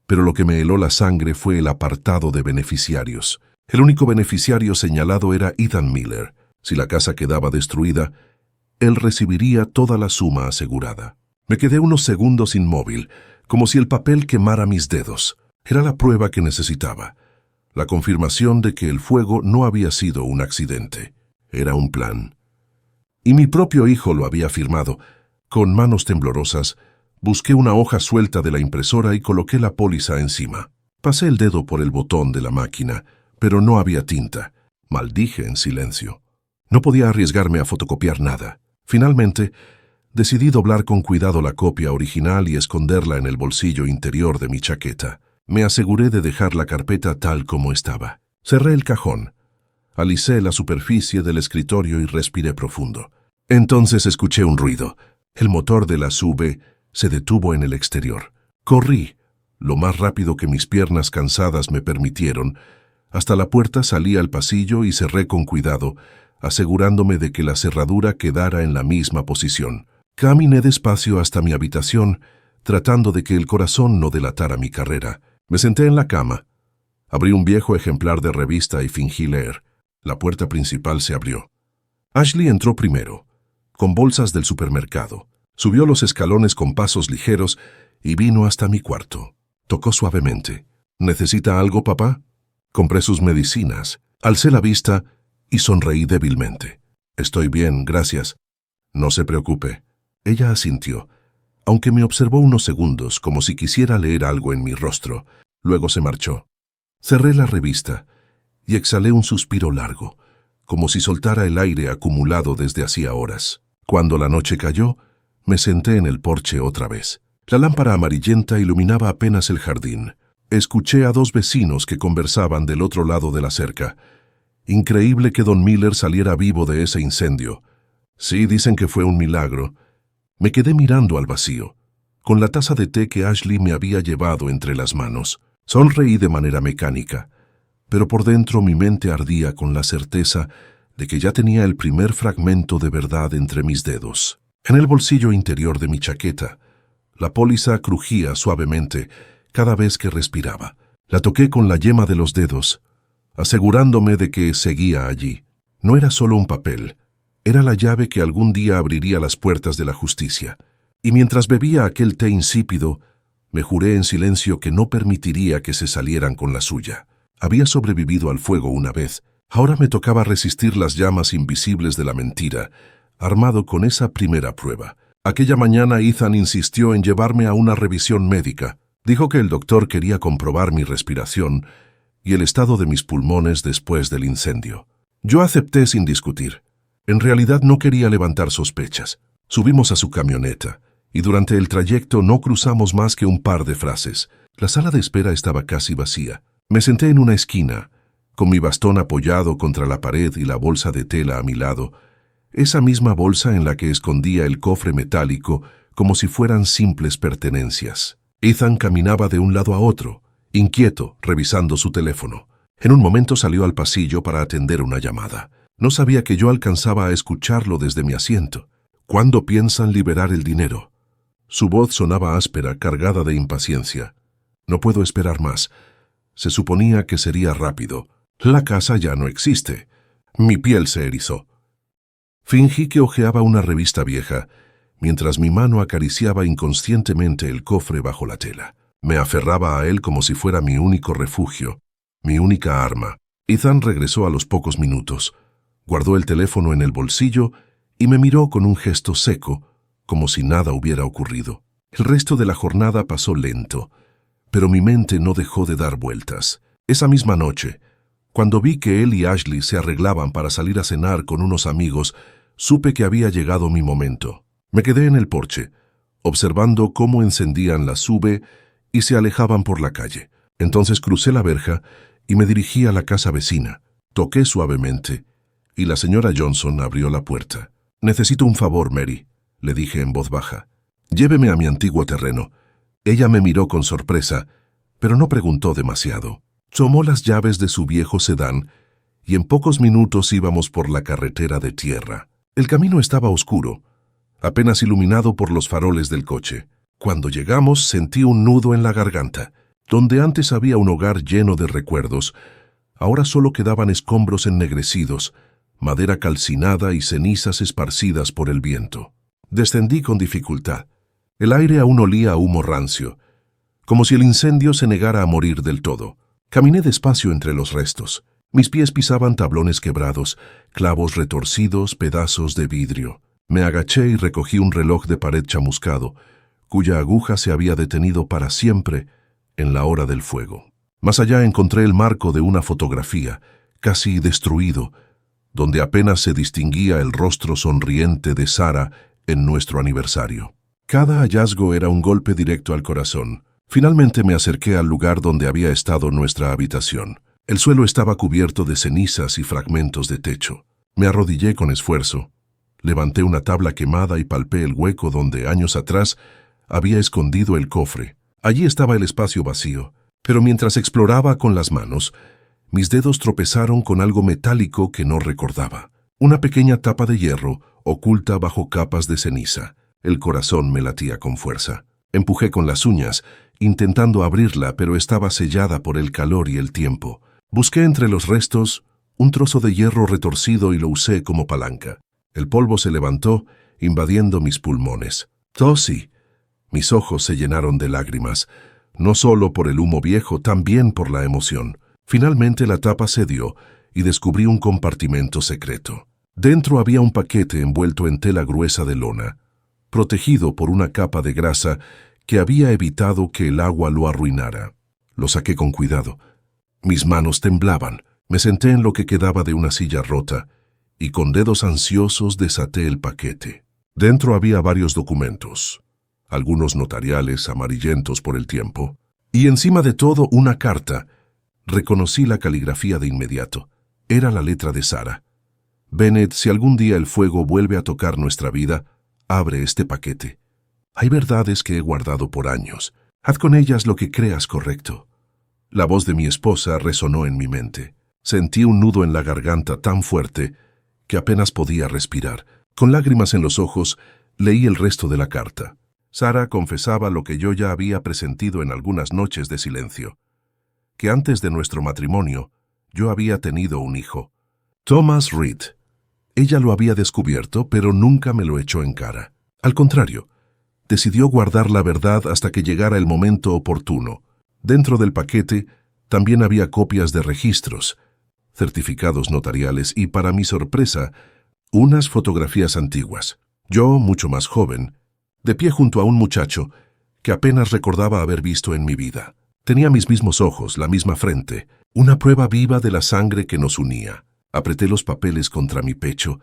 pero lo que me heló la sangre fue el apartado de beneficiarios. El único beneficiario señalado era Ethan Miller. Si la casa quedaba destruida, él recibiría toda la suma asegurada. Me quedé unos segundos inmóvil, como si el papel quemara mis dedos. Era la prueba que necesitaba, la confirmación de que el fuego no había sido un accidente, era un plan. Y mi propio hijo lo había firmado. Con manos temblorosas, busqué una hoja suelta de la impresora y coloqué la póliza encima. Pasé el dedo por el botón de la máquina, pero no había tinta. Maldije en silencio. No podía arriesgarme a fotocopiar nada. Finalmente, decidí doblar con cuidado la copia original y esconderla en el bolsillo interior de mi chaqueta. Me aseguré de dejar la carpeta tal como estaba. Cerré el cajón. Alisé la superficie del escritorio y respiré profundo. Entonces escuché un ruido. El motor de la SUV se detuvo en el exterior. Corrí, lo más rápido que mis piernas cansadas me permitieron. Hasta la puerta salí al pasillo y cerré con cuidado, asegurándome de que la cerradura quedara en la misma posición. Caminé despacio hasta mi habitación, tratando de que el corazón no delatara mi carrera. Me senté en la cama. Abrí un viejo ejemplar de revista y fingí leer. La puerta principal se abrió. Ashley entró primero, con bolsas del supermercado. Subió los escalones con pasos ligeros y vino hasta mi cuarto. Tocó suavemente. ¿Necesita algo, papá? Compré sus medicinas. Alcé la vista y sonreí débilmente. Estoy bien, gracias. No se preocupe. Ella asintió, aunque me observó unos segundos como si quisiera leer algo en mi rostro. Luego se marchó. Cerré la revista y exhalé un suspiro largo, como si soltara el aire acumulado desde hacía horas. Cuando la noche cayó, me senté en el porche otra vez. La lámpara amarillenta iluminaba apenas el jardín. Escuché a dos vecinos que conversaban del otro lado de la cerca. Increíble que Don Miller saliera vivo de ese incendio. Sí, dicen que fue un milagro. Me quedé mirando al vacío, con la taza de té que Ashley me había llevado entre las manos. Sonreí de manera mecánica, pero por dentro mi mente ardía con la certeza de que ya tenía el primer fragmento de verdad entre mis dedos. En el bolsillo interior de mi chaqueta, la póliza crujía suavemente cada vez que respiraba. La toqué con la yema de los dedos, asegurándome de que seguía allí. No era solo un papel, era la llave que algún día abriría las puertas de la justicia. Y mientras bebía aquel té insípido, me juré en silencio que no permitiría que se salieran con la suya. Había sobrevivido al fuego una vez. Ahora me tocaba resistir las llamas invisibles de la mentira, armado con esa primera prueba. Aquella mañana Ethan insistió en llevarme a una revisión médica. Dijo que el doctor quería comprobar mi respiración y el estado de mis pulmones después del incendio. Yo acepté sin discutir. En realidad no quería levantar sospechas. Subimos a su camioneta y durante el trayecto no cruzamos más que un par de frases. La sala de espera estaba casi vacía. Me senté en una esquina, con mi bastón apoyado contra la pared y la bolsa de tela a mi lado, esa misma bolsa en la que escondía el cofre metálico como si fueran simples pertenencias. Ethan caminaba de un lado a otro, inquieto, revisando su teléfono. En un momento salió al pasillo para atender una llamada. No sabía que yo alcanzaba a escucharlo desde mi asiento. ¿Cuándo piensan liberar el dinero? Su voz sonaba áspera, cargada de impaciencia. No puedo esperar más. Se suponía que sería rápido. La casa ya no existe. Mi piel se erizó. Fingí que hojeaba una revista vieja, mientras mi mano acariciaba inconscientemente el cofre bajo la tela. Me aferraba a él como si fuera mi único refugio, mi única arma. Ethan regresó a los pocos minutos. Guardó el teléfono en el bolsillo y me miró con un gesto seco, como si nada hubiera ocurrido. El resto de la jornada pasó lento, pero mi mente no dejó de dar vueltas. Esa misma noche, cuando vi que él y Ashley se arreglaban para salir a cenar con unos amigos, supe que había llegado mi momento. Me quedé en el porche, observando cómo encendían la SUV y se alejaban por la calle. Entonces crucé la verja y me dirigí a la casa vecina. Toqué suavemente y la señora Johnson abrió la puerta. «Necesito un favor, Mary», le dije en voz baja. «Lléveme a mi antiguo terreno». Ella me miró con sorpresa, pero no preguntó demasiado. Tomó las llaves de su viejo sedán y en pocos minutos íbamos por la carretera de tierra. El camino estaba oscuro, apenas iluminado por los faroles del coche. Cuando llegamos sentí un nudo en la garganta. Donde antes había un hogar lleno de recuerdos, ahora solo quedaban escombros ennegrecidos, madera calcinada y cenizas esparcidas por el viento. Descendí con dificultad. El aire aún olía a humo rancio, como si el incendio se negara a morir del todo. Caminé despacio entre los restos. Mis pies pisaban tablones quebrados, clavos retorcidos, pedazos de vidrio. Me agaché y recogí un reloj de pared chamuscado, cuya aguja se había detenido para siempre en la hora del fuego. Más allá encontré el marco de una fotografía, casi destruido, donde apenas se distinguía el rostro sonriente de Sarah en nuestro aniversario. Cada hallazgo era un golpe directo al corazón. Finalmente me acerqué al lugar donde había estado nuestra habitación. El suelo estaba cubierto de cenizas y fragmentos de techo. Me arrodillé con esfuerzo. Levanté una tabla quemada y palpé el hueco donde años atrás había escondido el cofre. Allí estaba el espacio vacío, pero mientras exploraba con las manos, mis dedos tropezaron con algo metálico que no recordaba. Una pequeña tapa de hierro oculta bajo capas de ceniza. El corazón me latía con fuerza. Empujé con las uñas, intentando abrirla, pero estaba sellada por el calor y el tiempo. Busqué entre los restos un trozo de hierro retorcido y lo usé como palanca. El polvo se levantó, invadiendo mis pulmones. Tosí. Mis ojos se llenaron de lágrimas, no solo por el humo viejo, también por la emoción. Finalmente la tapa cedió y descubrí un compartimento secreto. Dentro había un paquete envuelto en tela gruesa de lona, protegido por una capa de grasa que había evitado que el agua lo arruinara. Lo saqué con cuidado. Mis manos temblaban. Me senté en lo que quedaba de una silla rota y con dedos ansiosos desaté el paquete. Dentro había varios documentos, algunos notariales amarillentos por el tiempo, y encima de todo una carta. Reconocí la caligrafía de inmediato. Era la letra de Sara. Bennett, si algún día el fuego vuelve a tocar nuestra vida, abre este paquete. Hay verdades que he guardado por años. Haz con ellas lo que creas correcto. La voz de mi esposa resonó en mi mente. Sentí un nudo en la garganta tan fuerte que apenas podía respirar. Con lágrimas en los ojos, leí el resto de la carta. Sara confesaba lo que yo ya había presentido en algunas noches de silencio, que antes de nuestro matrimonio yo había tenido un hijo, Thomas Reed. Ella lo había descubierto, pero nunca me lo echó en cara. Al contrario, decidió guardar la verdad hasta que llegara el momento oportuno. Dentro del paquete también había copias de registros, certificados notariales y, para mi sorpresa, unas fotografías antiguas. Yo, mucho más joven, de pie junto a un muchacho que apenas recordaba haber visto en mi vida. Tenía mis mismos ojos, la misma frente, una prueba viva de la sangre que nos unía. Apreté los papeles contra mi pecho,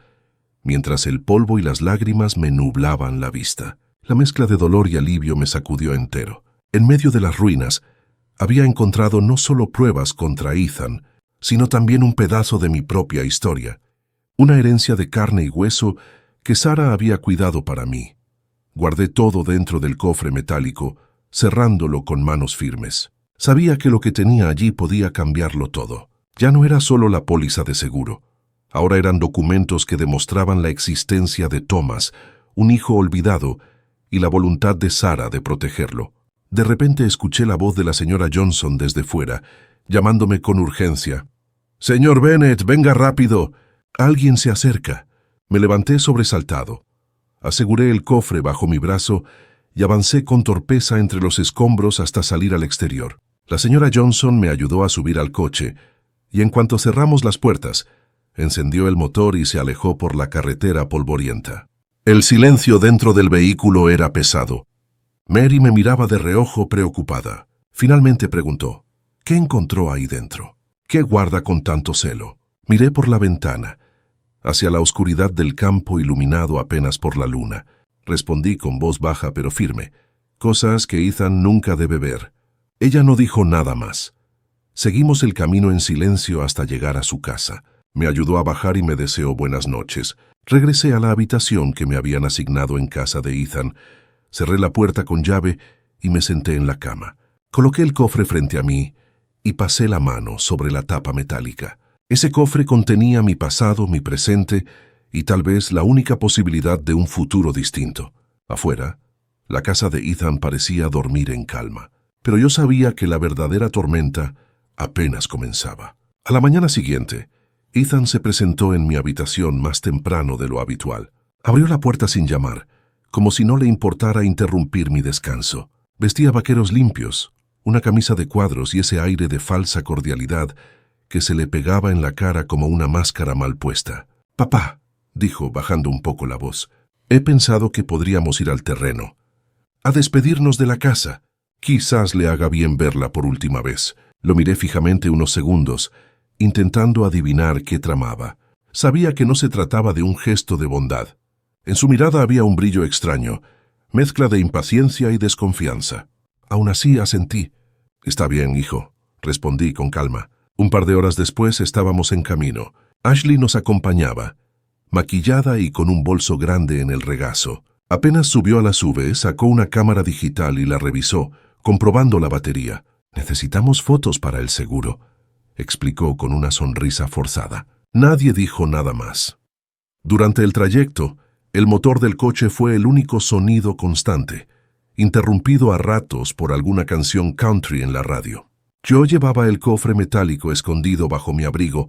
mientras el polvo y las lágrimas me nublaban la vista. La mezcla de dolor y alivio me sacudió entero. En medio de las ruinas, había encontrado no solo pruebas contra Ethan, sino también un pedazo de mi propia historia, una herencia de carne y hueso que Sara había cuidado para mí. Guardé todo dentro del cofre metálico, cerrándolo con manos firmes. Sabía que lo que tenía allí podía cambiarlo todo. Ya no era solo la póliza de seguro. Ahora eran documentos que demostraban la existencia de Thomas, un hijo olvidado, y la voluntad de Sara de protegerlo. De repente escuché la voz de la señora Johnson desde fuera, llamándome con urgencia. «Señor Bennett, venga rápido. Alguien se acerca». Me levanté sobresaltado. Aseguré el cofre bajo mi brazo y avancé con torpeza entre los escombros hasta salir al exterior. La señora Johnson me ayudó a subir al coche, y en cuanto cerramos las puertas, encendió el motor y se alejó por la carretera polvorienta. El silencio dentro del vehículo era pesado. Mary me miraba de reojo preocupada. Finalmente preguntó, ¿qué encontró ahí dentro? ¿Qué guarda con tanto celo? Miré por la ventana, hacia la oscuridad del campo iluminado apenas por la luna. Respondí con voz baja pero firme, cosas que Ethan nunca debe ver. Ella no dijo nada más. Seguimos el camino en silencio hasta llegar a su casa. Me ayudó a bajar y me deseó buenas noches. Regresé a la habitación que me habían asignado en casa de Ethan. Cerré la puerta con llave y me senté en la cama. Coloqué el cofre frente a mí y pasé la mano sobre la tapa metálica. Ese cofre contenía mi pasado, mi presente y tal vez la única posibilidad de un futuro distinto. Afuera, la casa de Ethan parecía dormir en calma, pero yo sabía que la verdadera tormenta apenas comenzaba. A la mañana siguiente, Ethan se presentó en mi habitación más temprano de lo habitual. Abrió la puerta sin llamar, como si no le importara interrumpir mi descanso. Vestía vaqueros limpios, una camisa de cuadros y ese aire de falsa cordialidad que se le pegaba en la cara como una máscara mal puesta. «Papá», dijo bajando un poco la voz, «he pensado que podríamos ir al terreno, a despedirnos de la casa. Quizás le haga bien verla por última vez». Lo miré fijamente unos segundos, intentando adivinar qué tramaba. Sabía que no se trataba de un gesto de bondad. En su mirada había un brillo extraño, mezcla de impaciencia y desconfianza. Aún así asentí. «Está bien, hijo», respondí con calma. Un par de horas después estábamos en camino. Ashley nos acompañaba, maquillada y con un bolso grande en el regazo. Apenas subió a la SUV, sacó una cámara digital y la revisó, comprobando la batería. «Necesitamos fotos para el seguro», explicó con una sonrisa forzada. Nadie dijo nada más. Durante el trayecto, el motor del coche fue el único sonido constante, interrumpido a ratos por alguna canción country en la radio. Yo llevaba el cofre metálico escondido bajo mi abrigo,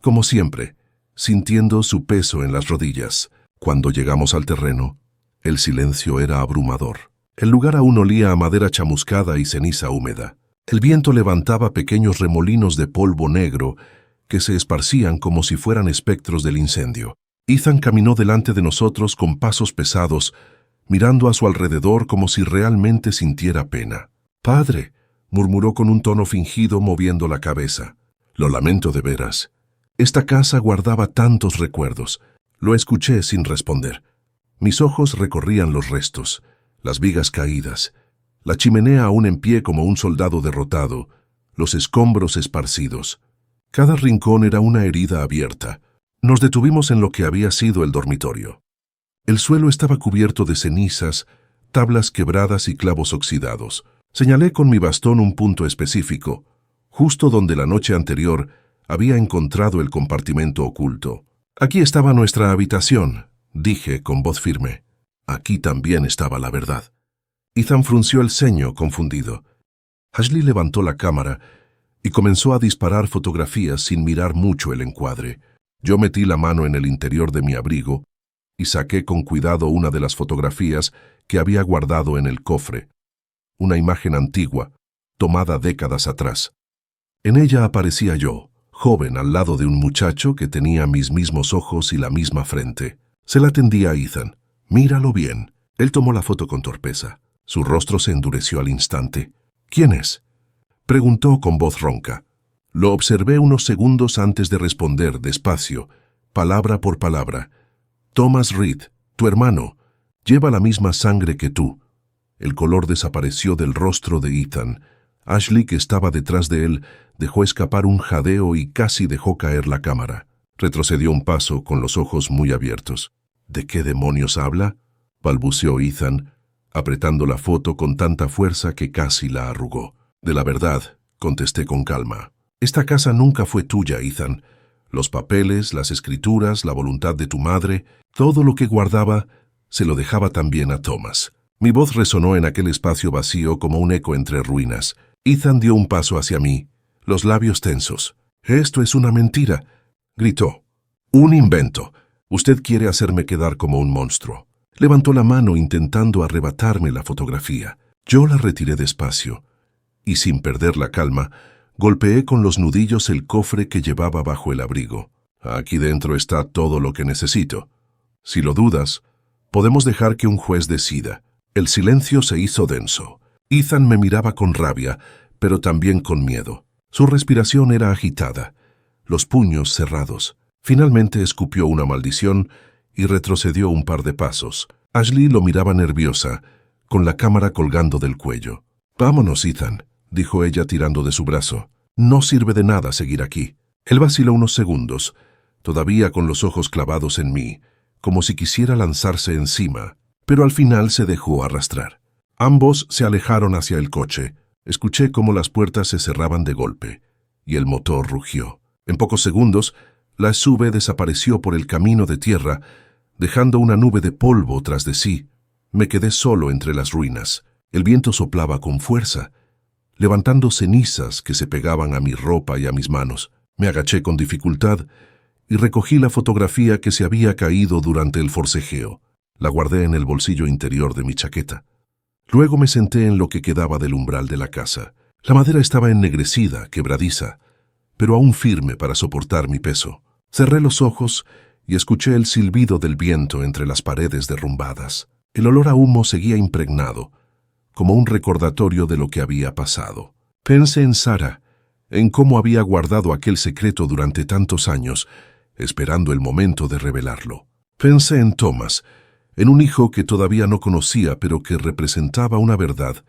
como siempre, sintiendo su peso en las rodillas. Cuando llegamos al terreno, el silencio era abrumador. El lugar aún olía a madera chamuscada y ceniza húmeda. El viento levantaba pequeños remolinos de polvo negro que se esparcían como si fueran espectros del incendio. Ethan caminó delante de nosotros con pasos pesados, mirando a su alrededor como si realmente sintiera pena. «Padre», murmuró con un tono fingido moviendo la cabeza. «Lo lamento de veras. Esta casa guardaba tantos recuerdos». Lo escuché sin responder. Mis ojos recorrían los restos, las vigas caídas, la chimenea aún en pie como un soldado derrotado, los escombros esparcidos. Cada rincón era una herida abierta. Nos detuvimos en lo que había sido el dormitorio. El suelo estaba cubierto de cenizas, tablas quebradas y clavos oxidados. Señalé con mi bastón un punto específico, justo donde la noche anterior había encontrado el compartimento oculto. «Aquí estaba nuestra habitación», dije con voz firme. Aquí también estaba la verdad. Ethan frunció el ceño, confundido. Ashley levantó la cámara y comenzó a disparar fotografías sin mirar mucho el encuadre. Yo metí la mano en el interior de mi abrigo y saqué con cuidado una de las fotografías que había guardado en el cofre. Una imagen antigua, tomada décadas atrás. En ella aparecía yo, joven al lado de un muchacho que tenía mis mismos ojos y la misma frente. Se la tendí a Ethan. «Míralo bien». Él tomó la foto con torpeza. Su rostro se endureció al instante. «¿Quién es?», preguntó con voz ronca. Lo observé unos segundos antes de responder despacio, palabra por palabra. «Thomas Reed, tu hermano, lleva la misma sangre que tú». El color desapareció del rostro de Ethan. Ashley, que estaba detrás de él, dejó escapar un jadeo y casi dejó caer la cámara. Retrocedió un paso con los ojos muy abiertos. «¿De qué demonios habla?», balbuceó Ethan, apretando la foto con tanta fuerza que casi la arrugó. «De la verdad», contesté con calma. «Esta casa nunca fue tuya, Ethan. Los papeles, las escrituras, la voluntad de tu madre, todo lo que guardaba, se lo dejaba también a Thomas». Mi voz resonó en aquel espacio vacío como un eco entre ruinas. Ethan dio un paso hacia mí, los labios tensos. «Esto es una mentira», gritó. «Un invento. Usted quiere hacerme quedar como un monstruo». Levantó la mano intentando arrebatarme la fotografía. Yo la retiré despacio y, sin perder la calma, golpeé con los nudillos el cofre que llevaba bajo el abrigo. «Aquí dentro está todo lo que necesito. Si lo dudas, podemos dejar que un juez decida». El silencio se hizo denso. Ethan me miraba con rabia, pero también con miedo. Su respiración era agitada, los puños cerrados. Finalmente escupió una maldición y retrocedió un par de pasos. Ashley lo miraba nerviosa, con la cámara colgando del cuello. «Vámonos, Ethan», dijo ella tirando de su brazo. «No sirve de nada seguir aquí». Él vaciló unos segundos, todavía con los ojos clavados en mí, como si quisiera lanzarse encima, pero al final se dejó arrastrar. Ambos se alejaron hacia el coche. Escuché cómo las puertas se cerraban de golpe, y el motor rugió. En pocos segundos, la SUV desapareció por el camino de tierra, dejando una nube de polvo tras de sí. Me quedé solo entre las ruinas. El viento soplaba con fuerza, levantando cenizas que se pegaban a mi ropa y a mis manos. Me agaché con dificultad y recogí la fotografía que se había caído durante el forcejeo. La guardé en el bolsillo interior de mi chaqueta. Luego me senté en lo que quedaba del umbral de la casa. La madera estaba ennegrecida, quebradiza, pero aún firme para soportar mi peso. Cerré los ojos y escuché el silbido del viento entre las paredes derrumbadas. El olor a humo seguía impregnado, como un recordatorio de lo que había pasado. Pensé en Sarah, en cómo había guardado aquel secreto durante tantos años, esperando el momento de revelarlo. Pensé en Thomas, en un hijo que todavía no conocía, pero que representaba una verdad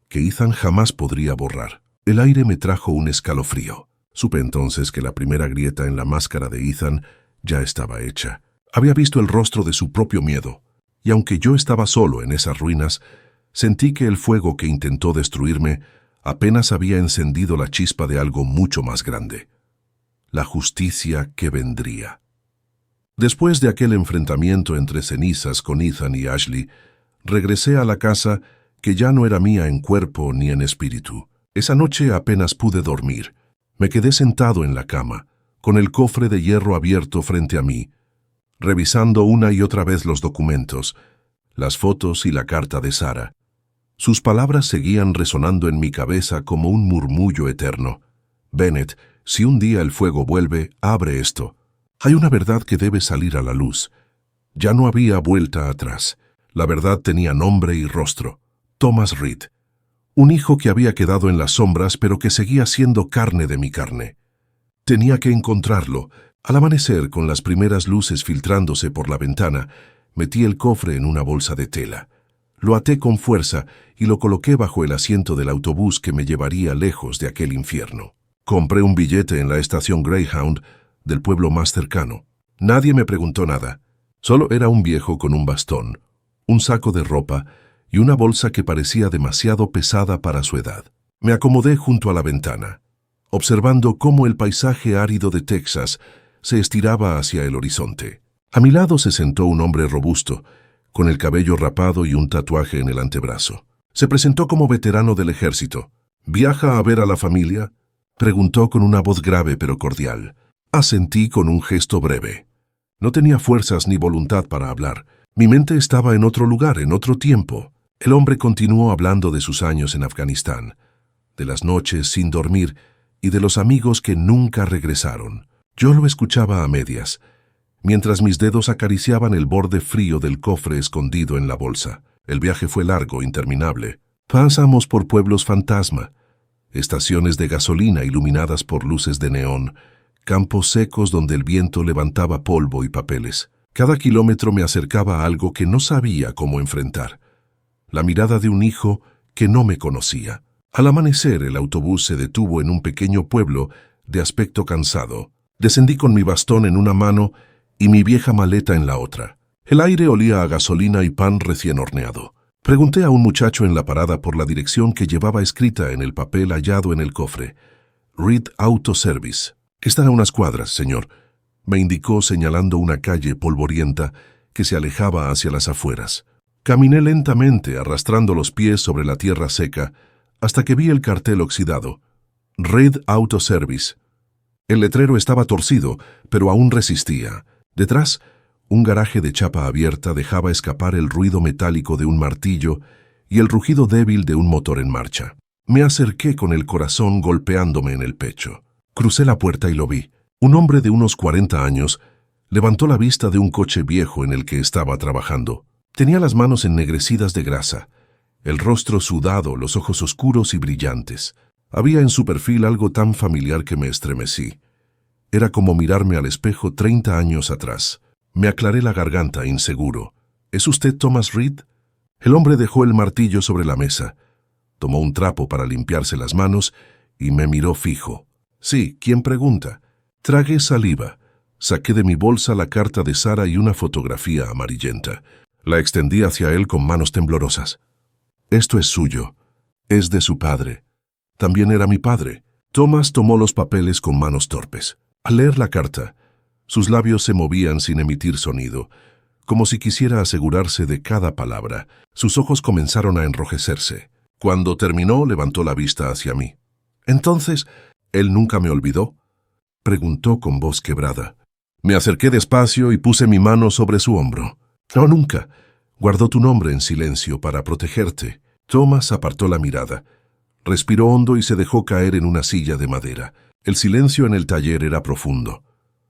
que Ethan jamás podría borrar. El aire me trajo un escalofrío. Supe entonces que la primera grieta en la máscara de Ethan ya estaba hecha. Había visto el rostro de su propio miedo, y aunque yo estaba solo en esas ruinas, sentí que el fuego que intentó destruirme apenas había encendido la chispa de algo mucho más grande. La justicia que vendría. Después de aquel enfrentamiento entre cenizas con Ethan y Ashley, regresé a la casa que ya no era mía en cuerpo ni en espíritu. Esa noche apenas pude dormir. Me quedé sentado en la cama, con el cofre de hierro abierto frente a mí, revisando una y otra vez los documentos, las fotos y la carta de Sara. Sus palabras seguían resonando en mi cabeza como un murmullo eterno. Bennett, si un día el fuego vuelve, abre esto. Hay una verdad que debe salir a la luz. Ya no había vuelta atrás. La verdad tenía nombre y rostro. Thomas Reed. Un hijo que había quedado en las sombras, pero que seguía siendo carne de mi carne. Tenía que encontrarlo. Al amanecer, con las primeras luces filtrándose por la ventana, metí el cofre en una bolsa de tela. Lo até con fuerza y lo coloqué bajo el asiento del autobús que me llevaría lejos de aquel infierno. Compré un billete en la estación Greyhound del pueblo más cercano. Nadie me preguntó nada. Solo era un viejo con un bastón, un saco de ropa y una bolsa que parecía demasiado pesada para su edad. Me acomodé junto a la ventana, observando cómo el paisaje árido de Texas se estiraba hacia el horizonte. A mi lado se sentó un hombre robusto, con el cabello rapado y un tatuaje en el antebrazo. Se presentó como veterano del ejército. ¿Viaja a ver a la familia?, preguntó con una voz grave pero cordial. Asentí con un gesto breve. No tenía fuerzas ni voluntad para hablar. Mi mente estaba en otro lugar, en otro tiempo. El hombre continuó hablando de sus años en Afganistán, de las noches sin dormir y de los amigos que nunca regresaron. Yo lo escuchaba a medias, mientras mis dedos acariciaban el borde frío del cofre escondido en la bolsa. El viaje fue largo, interminable. Pasamos por pueblos fantasma, estaciones de gasolina iluminadas por luces de neón, campos secos donde el viento levantaba polvo y papeles. Cada kilómetro me acercaba a algo que no sabía cómo enfrentar. La mirada de un hijo que no me conocía. Al amanecer, el autobús se detuvo en un pequeño pueblo de aspecto cansado. Descendí con mi bastón en una mano y mi vieja maleta en la otra. El aire olía a gasolina y pan recién horneado. Pregunté a un muchacho en la parada por la dirección que llevaba escrita en el papel hallado en el cofre. Reed Auto Service. Está a unas cuadras, señor, me indicó señalando una calle polvorienta que se alejaba hacia las afueras. Caminé lentamente, arrastrando los pies sobre la tierra seca, hasta que vi el cartel oxidado. Reed Auto Service. El letrero estaba torcido, pero aún resistía. Detrás, un garaje de chapa abierta dejaba escapar el ruido metálico de un martillo y el rugido débil de un motor en marcha. Me acerqué con el corazón golpeándome en el pecho. Crucé la puerta y lo vi. Un hombre de unos 40 años levantó la vista de un coche viejo en el que estaba trabajando. Tenía las manos ennegrecidas de grasa, el rostro sudado, los ojos oscuros y brillantes. Había en su perfil algo tan familiar que me estremecí. Era como mirarme al espejo 30 años atrás. Me aclaré la garganta, inseguro. ¿Es usted Thomas Reed? El hombre dejó el martillo sobre la mesa, tomó un trapo para limpiarse las manos y me miró fijo. Sí, ¿quién pregunta? Tragué saliva. Saqué de mi bolsa la carta de Sara y una fotografía amarillenta. La extendí hacia él con manos temblorosas. Esto es suyo. Es de su padre. También era mi padre. Thomas tomó los papeles con manos torpes. Al leer la carta, sus labios se movían sin emitir sonido, como si quisiera asegurarse de cada palabra. Sus ojos comenzaron a enrojecerse. Cuando terminó, levantó la vista hacia mí. Entonces, ¿él nunca me olvidó?, preguntó con voz quebrada. Me acerqué despacio y puse mi mano sobre su hombro. No, nunca. Guardó tu nombre en silencio para protegerte. Thomas apartó la mirada. Respiró hondo y se dejó caer en una silla de madera. El silencio en el taller era profundo,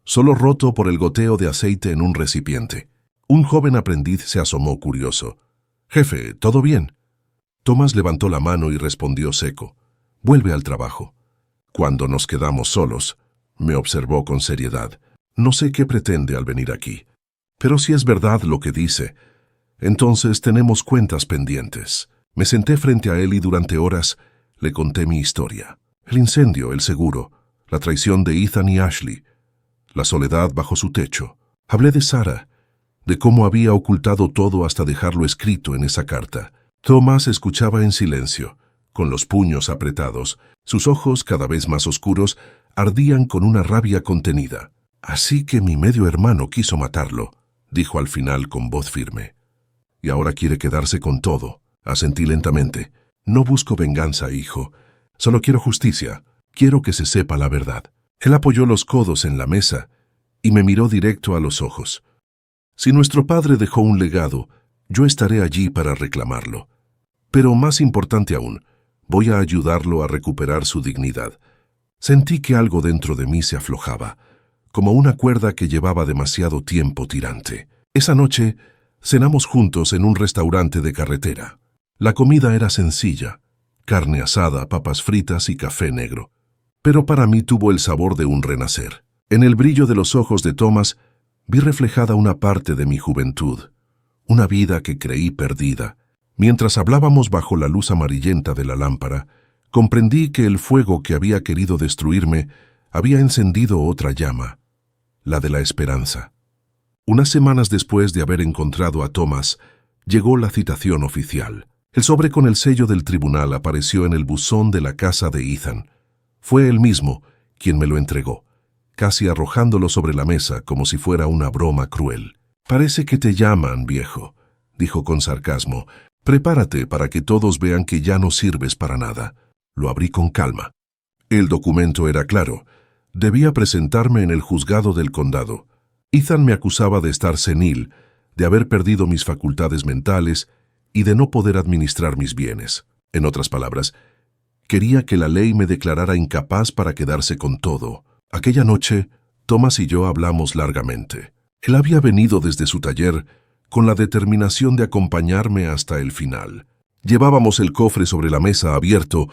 solo roto por el goteo de aceite en un recipiente. Un joven aprendiz se asomó curioso. Jefe, ¿todo bien? Thomas levantó la mano y respondió seco. Vuelve al trabajo. Cuando nos quedamos solos, me observó con seriedad. No sé qué pretende al venir aquí, pero si es verdad lo que dice, entonces tenemos cuentas pendientes. Me senté frente a él y durante horas le conté mi historia. El incendio, el seguro, la traición de Ethan y Ashley, la soledad bajo su techo. Hablé de Sarah, de cómo había ocultado todo hasta dejarlo escrito en esa carta. Thomas escuchaba en silencio, con los puños apretados. Sus ojos, cada vez más oscuros, ardían con una rabia contenida. «Así que mi medio hermano quiso matarlo», dijo al final con voz firme. «Y ahora quiere quedarse con todo», asentí lentamente. «No busco venganza, hijo. Solo quiero justicia. Quiero que se sepa la verdad». Él apoyó los codos en la mesa y me miró directo a los ojos. «Si nuestro padre dejó un legado, yo estaré allí para reclamarlo. Pero más importante aún, voy a ayudarlo a recuperar su dignidad». Sentí que algo dentro de mí se aflojaba, como una cuerda que llevaba demasiado tiempo tirante. Esa noche cenamos juntos en un restaurante de carretera. La comida era sencilla: carne asada, papas fritas y café negro. Pero para mí tuvo el sabor de un renacer. En el brillo de los ojos de Thomas vi reflejada una parte de mi juventud, una vida que creí perdida. Mientras hablábamos bajo la luz amarillenta de la lámpara, comprendí que el fuego que había querido destruirme había encendido otra llama, la de la esperanza. Unas semanas después de haber encontrado a Thomas, llegó la citación oficial. El sobre con el sello del tribunal apareció en el buzón de la casa de Ethan. Fue él mismo quien me lo entregó, casi arrojándolo sobre la mesa como si fuera una broma cruel. «Parece que te llaman, viejo», dijo con sarcasmo. «Prepárate para que todos vean que ya no sirves para nada». Lo abrí con calma. El documento era claro. Debía presentarme en el juzgado del condado. Ethan me acusaba de estar senil, de haber perdido mis facultades mentales y de no poder administrar mis bienes. En otras palabras, quería que la ley me declarara incapaz para quedarse con todo. Aquella noche, Thomas y yo hablamos largamente. Él había venido desde su taller con la determinación de acompañarme hasta el final. Llevábamos el cofre sobre la mesa abierto,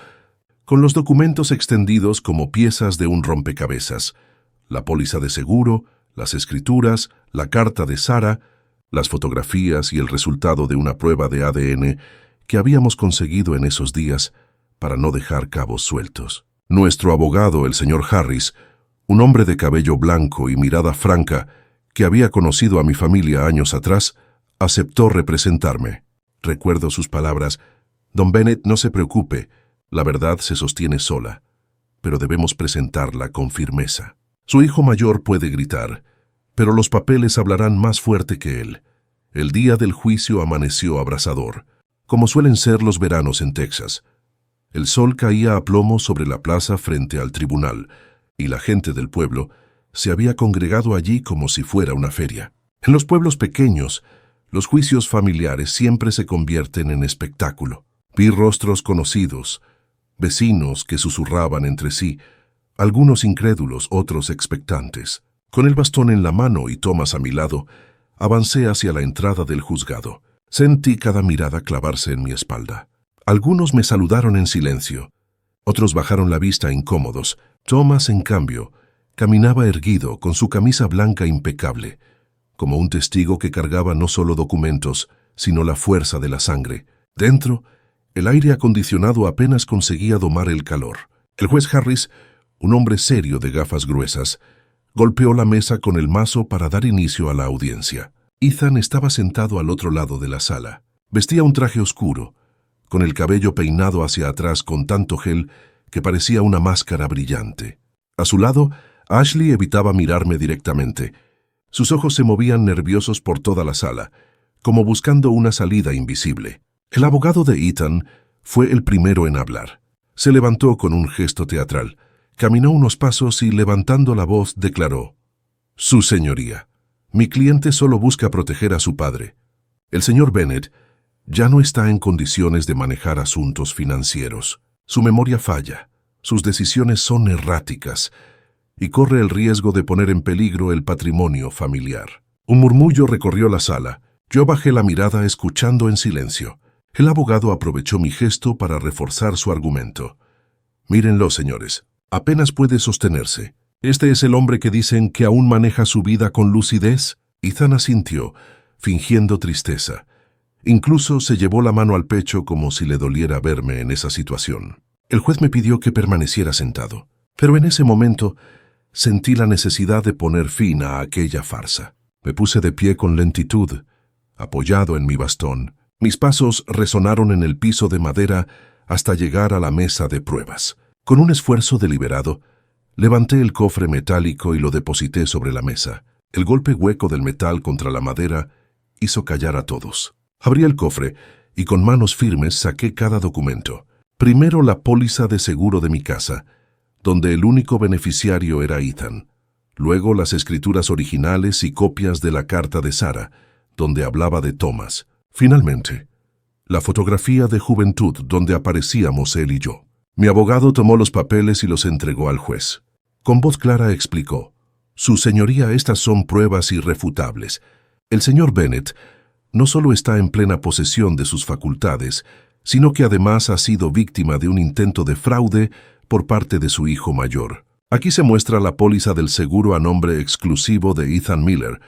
con los documentos extendidos como piezas de un rompecabezas: la póliza de seguro, las escrituras, la carta de Sarah, las fotografías y el resultado de una prueba de ADN que habíamos conseguido en esos días para no dejar cabos sueltos. Nuestro abogado, el señor Harris, un hombre de cabello blanco y mirada franca que había conocido a mi familia años atrás, aceptó representarme. Recuerdo sus palabras: «Don Bennett, no se preocupe, la verdad se sostiene sola, pero debemos presentarla con firmeza. Su hijo mayor puede gritar, pero los papeles hablarán más fuerte que él». El día del juicio amaneció abrasador, como suelen ser los veranos en Texas. El sol caía a plomo sobre la plaza frente al tribunal, y la gente del pueblo se había congregado allí como si fuera una feria. En los pueblos pequeños, los juicios familiares siempre se convierten en espectáculo. Vi rostros conocidos, vecinos que susurraban entre sí, algunos incrédulos, otros expectantes. Con el bastón en la mano y Thomas a mi lado, avancé hacia la entrada del juzgado. Sentí cada mirada clavarse en mi espalda. Algunos me saludaron en silencio, otros bajaron la vista incómodos. Thomas, en cambio, caminaba erguido con su camisa blanca impecable, como un testigo que cargaba no solo documentos, sino la fuerza de la sangre. Dentro, el aire acondicionado apenas conseguía domar el calor. El juez Harris, un hombre serio de gafas gruesas, golpeó la mesa con el mazo para dar inicio a la audiencia. Ethan estaba sentado al otro lado de la sala. Vestía un traje oscuro, con el cabello peinado hacia atrás con tanto gel que parecía una máscara brillante. A su lado, Ashley evitaba mirarme directamente. Sus ojos se movían nerviosos por toda la sala, como buscando una salida invisible. El abogado de Ethan fue el primero en hablar. Se levantó con un gesto teatral, caminó unos pasos y, levantando la voz, declaró: «Su señoría, mi cliente solo busca proteger a su padre. El señor Bennett ya no está en condiciones de manejar asuntos financieros. Su memoria falla, sus decisiones son erráticas y corre el riesgo de poner en peligro el patrimonio familiar». Un murmullo recorrió la sala. Yo bajé la mirada escuchando en silencio. El abogado aprovechó mi gesto para reforzar su argumento. «Mírenlo, señores, apenas puede sostenerse. ¿Este es el hombre que dicen que aún maneja su vida con lucidez?» Ethan asintió, fingiendo tristeza. Incluso se llevó la mano al pecho como si le doliera verme en esa situación. El juez me pidió que permaneciera sentado. Pero en ese momento sentí la necesidad de poner fin a aquella farsa. Me puse de pie con lentitud, apoyado en mi bastón. Mis pasos resonaron en el piso de madera hasta llegar a la mesa de pruebas. Con un esfuerzo deliberado, levanté el cofre metálico y lo deposité sobre la mesa. El golpe hueco del metal contra la madera hizo callar a todos. Abrí el cofre y con manos firmes saqué cada documento. Primero la póliza de seguro de mi casa, donde el único beneficiario era Ethan. Luego las escrituras originales y copias de la carta de Sarah, donde hablaba de Thomas. Finalmente, la fotografía de juventud donde aparecíamos él y yo. Mi abogado tomó los papeles y los entregó al juez. Con voz clara explicó: «Su señoría, estas son pruebas irrefutables. El señor Bennett no solo está en plena posesión de sus facultades, sino que además ha sido víctima de un intento de fraude por parte de su hijo mayor. Aquí se muestra la póliza del seguro a nombre exclusivo de Ethan Miller,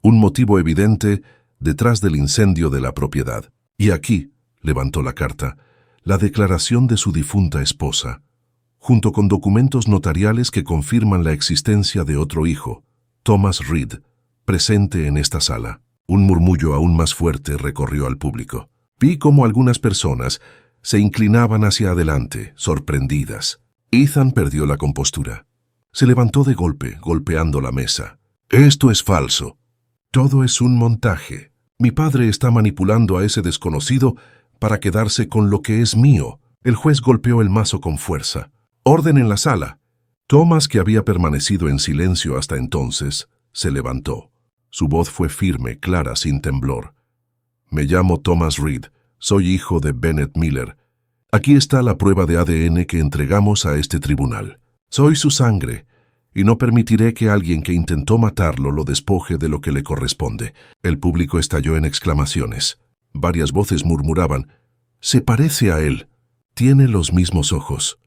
un motivo evidente detrás del incendio de la propiedad. Y aquí», levantó la carta, «la declaración de su difunta esposa, junto con documentos notariales que confirman la existencia de otro hijo, Thomas Reed, presente en esta sala». Un murmullo aún más fuerte recorrió al público. Vi cómo algunas personas se inclinaban hacia adelante, sorprendidas. Ethan perdió la compostura. Se levantó de golpe, golpeando la mesa. «Esto es falso. Todo es un montaje. Mi padre está manipulando a ese desconocido para quedarse con lo que es mío». El juez golpeó el mazo con fuerza. «Orden en la sala». Thomas, que había permanecido en silencio hasta entonces, se levantó. Su voz fue firme, clara, sin temblor. «Me llamo Thomas Reed. Soy hijo de Bennett Miller. Aquí está la prueba de ADN que entregamos a este tribunal. Soy su sangre, y no permitiré que alguien que intentó matarlo lo despoje de lo que le corresponde». El público estalló en exclamaciones. Varias voces murmuraban: «Se parece a él. Tiene los mismos ojos».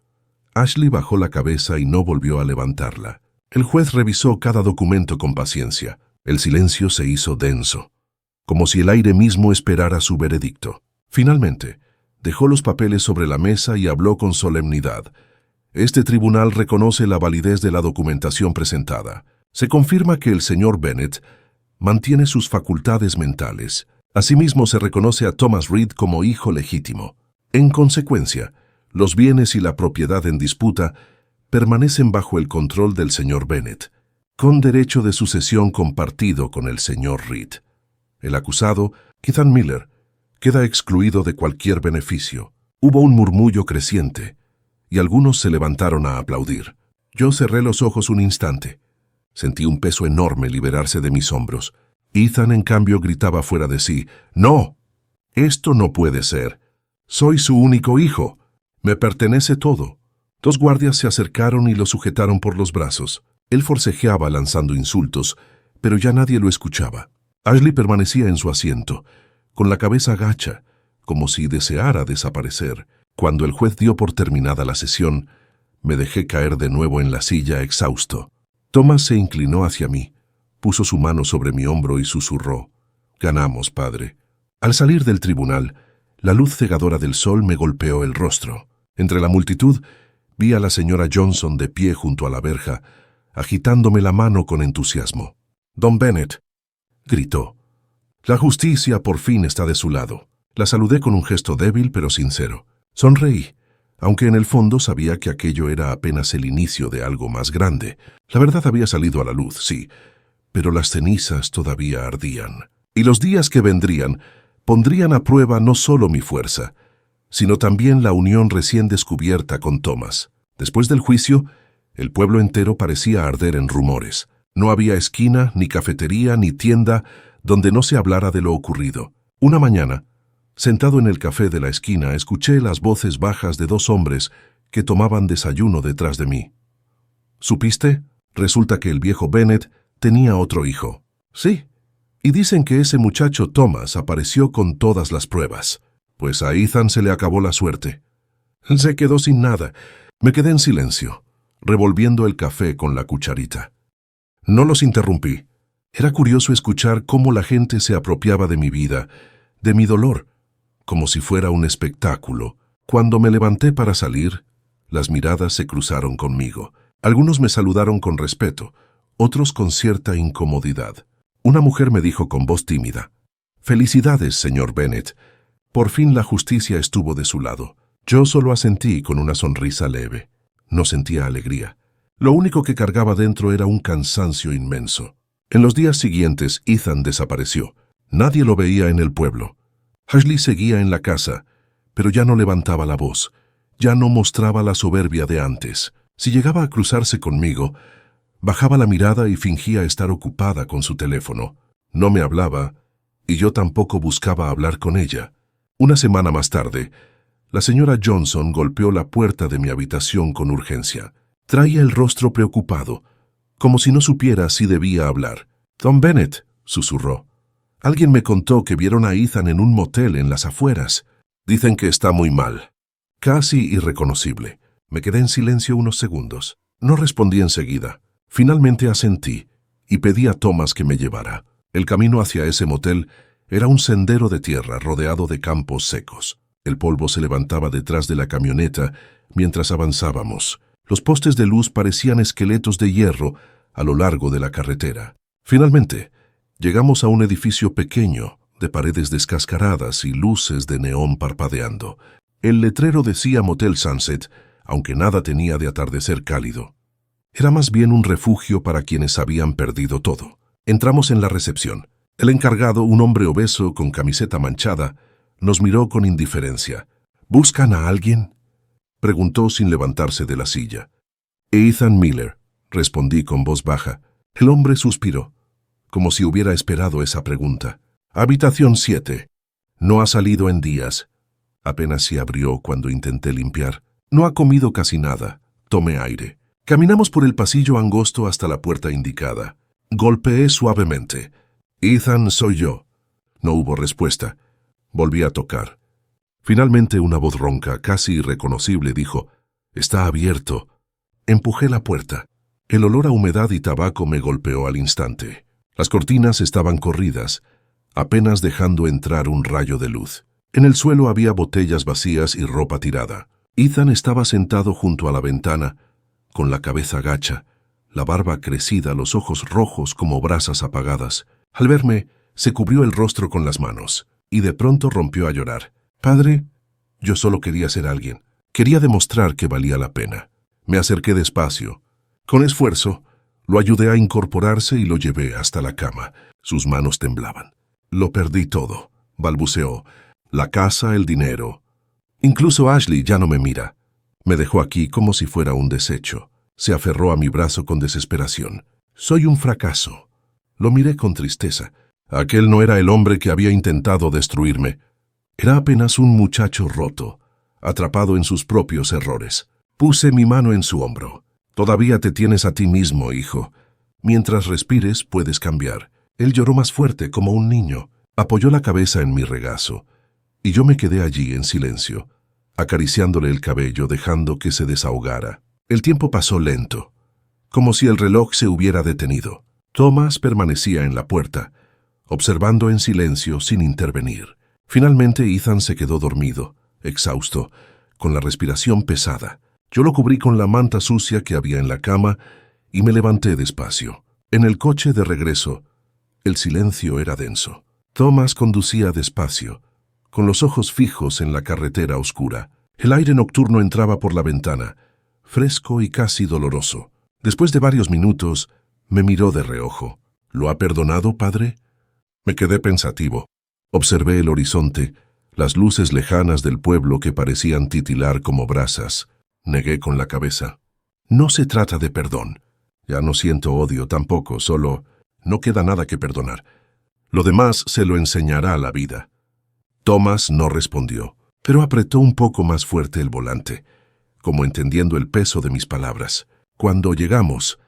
Ashley bajó la cabeza y no volvió a levantarla. El juez revisó cada documento con paciencia. El silencio se hizo denso, como si el aire mismo esperara su veredicto. Finalmente, dejó los papeles sobre la mesa y habló con solemnidad. «Este tribunal reconoce la validez de la documentación presentada. Se confirma que el señor Bennett mantiene sus facultades mentales. Asimismo, se reconoce a Thomas Reed como hijo legítimo. En consecuencia, los bienes y la propiedad en disputa permanecen bajo el control del señor Bennett, con derecho de sucesión compartido con el señor Reed. El acusado, Ethan Miller, queda excluido de cualquier beneficio». Hubo un murmullo creciente, y algunos se levantaron a aplaudir. Yo cerré los ojos un instante. Sentí un peso enorme liberarse de mis hombros. Ethan, en cambio, gritaba fuera de sí: «¡No! Esto no puede ser. Soy su único hijo. Me pertenece todo». Dos guardias se acercaron y lo sujetaron por los brazos. Él forcejeaba lanzando insultos, pero ya nadie lo escuchaba. Ashley permanecía en su asiento, con la cabeza gacha, como si deseara desaparecer. Cuando el juez dio por terminada la sesión, me dejé caer de nuevo en la silla exhausto. Thomas se inclinó hacia mí, puso su mano sobre mi hombro y susurró: «Ganamos, padre». Al salir del tribunal, la luz cegadora del sol me golpeó el rostro. Entre la multitud, vi a la señora Johnson de pie junto a la verja, agitándome la mano con entusiasmo. «Don Bennett», gritó, «la justicia por fin está de su lado». La saludé con un gesto débil pero sincero. Sonreí, aunque en el fondo sabía que aquello era apenas el inicio de algo más grande. La verdad había salido a la luz, sí, pero las cenizas todavía ardían. Y los días que vendrían pondrían a prueba no solo mi fuerza, sino también la unión recién descubierta con Thomas. Después del juicio, el pueblo entero parecía arder en rumores. No había esquina, ni cafetería, ni tienda donde no se hablara de lo ocurrido. Una mañana, sentado en el café de la esquina, escuché las voces bajas de dos hombres que tomaban desayuno detrás de mí. «¿Supiste? Resulta que el viejo Bennett tenía otro hijo». «Sí, y dicen que ese muchacho Thomas apareció con todas las pruebas. Pues a Ethan se le acabó la suerte. Se quedó sin nada». Me quedé en silencio, revolviendo el café con la cucharita. No los interrumpí. Era curioso escuchar cómo la gente se apropiaba de mi vida, de mi dolor, como si fuera un espectáculo. Cuando me levanté para salir, las miradas se cruzaron conmigo. Algunos me saludaron con respeto, otros con cierta incomodidad. Una mujer me dijo con voz tímida: «Felicidades, señor Bennet. Por fin la justicia estuvo de su lado». Yo solo asentí con una sonrisa leve. No sentía alegría. Lo único que cargaba dentro era un cansancio inmenso. En los días siguientes, Ethan desapareció. Nadie lo veía en el pueblo. Ashley seguía en la casa, pero ya no levantaba la voz. Ya no mostraba la soberbia de antes. Si llegaba a cruzarse conmigo, bajaba la mirada y fingía estar ocupada con su teléfono. No me hablaba, y yo tampoco buscaba hablar con ella. Una semana más tarde, la señora Johnson golpeó la puerta de mi habitación con urgencia. Traía el rostro preocupado, como si no supiera si debía hablar. «Tom Bennet», susurró. «Alguien me contó que vieron a Ethan en un motel en las afueras. Dicen que está muy mal». Casi irreconocible. Me quedé en silencio unos segundos. No respondí enseguida. Finalmente asentí y pedí a Thomas que me llevara. El camino hacia ese motel era un sendero de tierra rodeado de campos secos. El polvo se levantaba detrás de la camioneta mientras avanzábamos. Los postes de luz parecían esqueletos de hierro a lo largo de la carretera. Finalmente, llegamos a un edificio pequeño, de paredes descascaradas y luces de neón parpadeando. El letrero decía Motel Sunset, aunque nada tenía de atardecer cálido. Era más bien un refugio para quienes habían perdido todo. Entramos en la recepción. El encargado, un hombre obeso con camiseta manchada, nos miró con indiferencia. «¿Buscan a alguien?», preguntó sin levantarse de la silla. «Ethan Miller», respondí con voz baja. El hombre suspiró, como si hubiera esperado esa pregunta. «Habitación 7. No ha salido en días». Apenas se abrió cuando intenté limpiar. «No ha comido casi nada». Tomé aire. Caminamos por el pasillo angosto hasta la puerta indicada. Golpeé suavemente. «Ethan, soy yo». No hubo respuesta. Volví a tocar. Finalmente una voz ronca, casi irreconocible, dijo: «Está abierto». Empujé la puerta. El olor a humedad y tabaco me golpeó al instante. Las cortinas estaban corridas, apenas dejando entrar un rayo de luz. En el suelo había botellas vacías y ropa tirada. Ethan estaba sentado junto a la ventana, con la cabeza gacha, la barba crecida, los ojos rojos como brasas apagadas. Al verme, se cubrió el rostro con las manos y de pronto rompió a llorar. «Padre, yo solo quería ser alguien. Quería demostrar que valía la pena». Me acerqué despacio. Con esfuerzo, lo ayudé a incorporarse y lo llevé hasta la cama. Sus manos temblaban. «Lo perdí todo», balbuceó. «La casa, el dinero. Incluso Ashley ya no me mira. Me dejó aquí como si fuera un desecho». Se aferró a mi brazo con desesperación. «Soy un fracaso». Lo miré con tristeza. Aquel no era el hombre que había intentado destruirme. Era apenas un muchacho roto, atrapado en sus propios errores. Puse mi mano en su hombro. «Todavía te tienes a ti mismo, hijo. Mientras respires, puedes cambiar». Él lloró más fuerte, como un niño. Apoyó la cabeza en mi regazo, y yo me quedé allí en silencio, acariciándole el cabello, dejando que se desahogara. El tiempo pasó lento, como si el reloj se hubiera detenido. Thomas permanecía en la puerta, observando en silencio sin intervenir. Finalmente Ethan se quedó dormido, exhausto, con la respiración pesada. Yo lo cubrí con la manta sucia que había en la cama y me levanté despacio. En el coche de regreso, el silencio era denso. Thomas conducía despacio, con los ojos fijos en la carretera oscura. El aire nocturno entraba por la ventana, fresco y casi doloroso. Después de varios minutos, me miró de reojo. «¿Lo ha perdonado, padre?». Me quedé pensativo. Observé el horizonte, las luces lejanas del pueblo que parecían titilar como brasas. Negué con la cabeza. «No se trata de perdón. Ya no siento odio tampoco, solo no queda nada que perdonar. Lo demás se lo enseñará la vida». Thomas no respondió, pero apretó un poco más fuerte el volante, como entendiendo el peso de mis palabras. Cuando llegamos,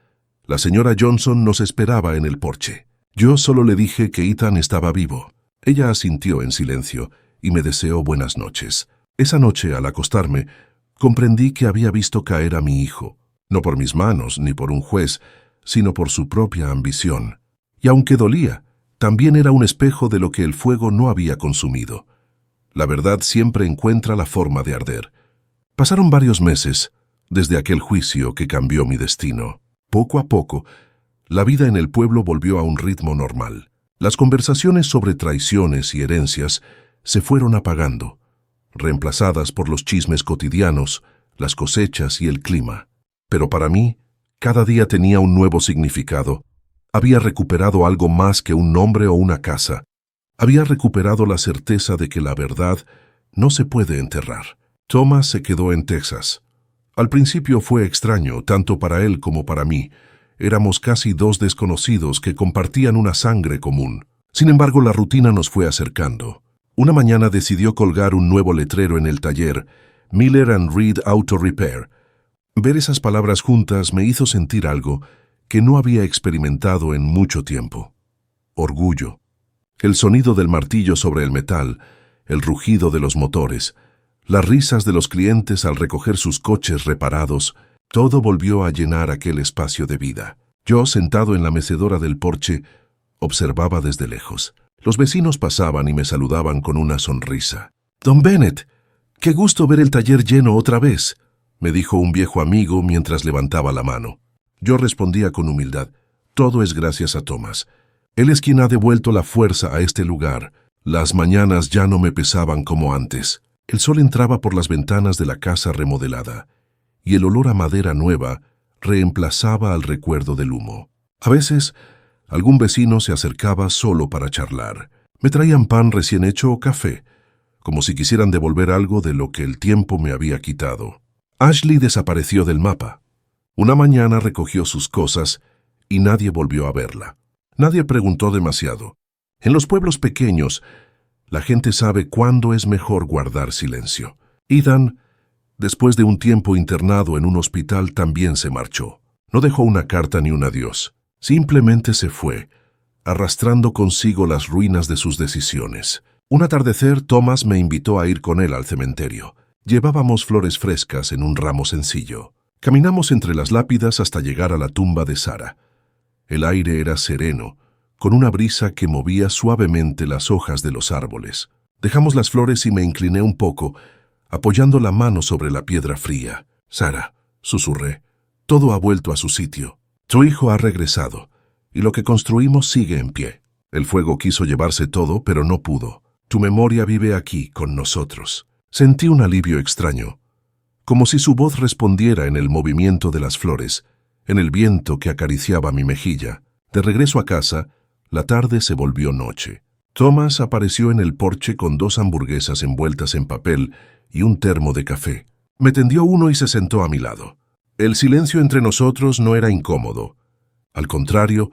la señora Johnson nos esperaba en el porche. Yo solo le dije que Ethan estaba vivo. Ella asintió en silencio y me deseó buenas noches. Esa noche, al acostarme, comprendí que había visto caer a mi hijo, no por mis manos ni por un juez, sino por su propia ambición. Y aunque dolía, también era un espejo de lo que el fuego no había consumido. La verdad siempre encuentra la forma de arder. Pasaron varios meses, desde aquel juicio que cambió mi destino. Poco a poco, la vida en el pueblo volvió a un ritmo normal. Las conversaciones sobre traiciones y herencias se fueron apagando, reemplazadas por los chismes cotidianos, las cosechas y el clima. Pero para mí, cada día tenía un nuevo significado. Había recuperado algo más que un nombre o una casa. Había recuperado la certeza de que la verdad no se puede enterrar. Thomas se quedó en Texas. Al principio fue extraño, tanto para él como para mí. Éramos casi dos desconocidos que compartían una sangre común. Sin embargo, la rutina nos fue acercando. Una mañana decidió colgar un nuevo letrero en el taller, Miller & Reed Auto Repair. Ver esas palabras juntas me hizo sentir algo que no había experimentado en mucho tiempo. Orgullo. El sonido del martillo sobre el metal, el rugido de los motores, las risas de los clientes al recoger sus coches reparados, todo volvió a llenar aquel espacio de vida. Yo, sentado en la mecedora del porche, observaba desde lejos. Los vecinos pasaban y me saludaban con una sonrisa. «Don Bennett, qué gusto ver el taller lleno otra vez», me dijo un viejo amigo mientras levantaba la mano. Yo respondía con humildad: «Todo es gracias a Thomas. Él es quien ha devuelto la fuerza a este lugar. Las mañanas ya no me pesaban como antes». El sol entraba por las ventanas de la casa remodelada, y el olor a madera nueva reemplazaba al recuerdo del humo. A veces, algún vecino se acercaba solo para charlar. Me traían pan recién hecho o café, como si quisieran devolver algo de lo que el tiempo me había quitado. Ashley desapareció del mapa. Una mañana recogió sus cosas y nadie volvió a verla. Nadie preguntó demasiado. En los pueblos pequeños, la gente sabe cuándo es mejor guardar silencio. Ethan, después de un tiempo internado en un hospital, también se marchó. No dejó una carta ni un adiós. Simplemente se fue, arrastrando consigo las ruinas de sus decisiones. Un atardecer, Thomas me invitó a ir con él al cementerio. Llevábamos flores frescas en un ramo sencillo. Caminamos entre las lápidas hasta llegar a la tumba de Sarah. El aire era sereno, con una brisa que movía suavemente las hojas de los árboles. Dejamos las flores y me incliné un poco, apoyando la mano sobre la piedra fría. «Sarah», susurré, «todo ha vuelto a su sitio. Tu hijo ha regresado, y lo que construimos sigue en pie. El fuego quiso llevarse todo, pero no pudo. Tu memoria vive aquí, con nosotros». Sentí un alivio extraño, como si su voz respondiera en el movimiento de las flores, en el viento que acariciaba mi mejilla. De regreso a casa, la tarde se volvió noche. Thomas apareció en el porche con 2 hamburguesas envueltas en papel y un termo de café. Me tendió uno y se sentó a mi lado. El silencio entre nosotros no era incómodo. Al contrario,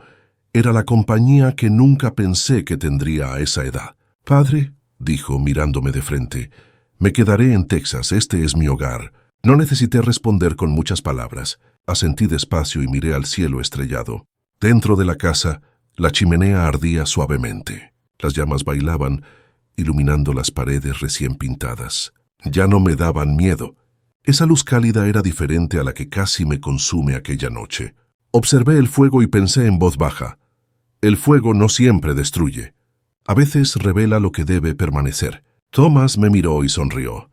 era la compañía que nunca pensé que tendría a esa edad. «Padre», dijo mirándome de frente, «me quedaré en Texas, este es mi hogar». No necesité responder con muchas palabras. Asentí despacio y miré al cielo estrellado. Dentro de la casa, la chimenea ardía suavemente. Las llamas bailaban, iluminando las paredes recién pintadas. Ya no me daban miedo. Esa luz cálida era diferente a la que casi me consume aquella noche. Observé el fuego y pensé en voz baja. El fuego no siempre destruye. A veces revela lo que debe permanecer. Thomas me miró y sonrió,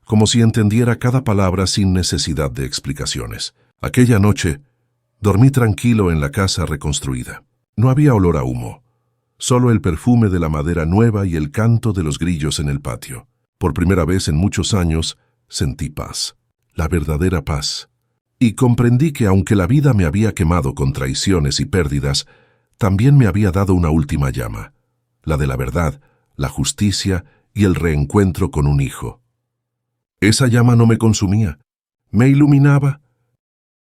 como si entendiera cada palabra sin necesidad de explicaciones. Aquella noche, dormí tranquilo en la casa reconstruida. No había olor a humo, solo el perfume de la madera nueva y el canto de los grillos en el patio. Por primera vez en muchos años, sentí paz, la verdadera paz. Y comprendí que aunque la vida me había quemado con traiciones y pérdidas, también me había dado una última llama, la de la verdad, la justicia y el reencuentro con un hijo. Esa llama no me consumía, me iluminaba,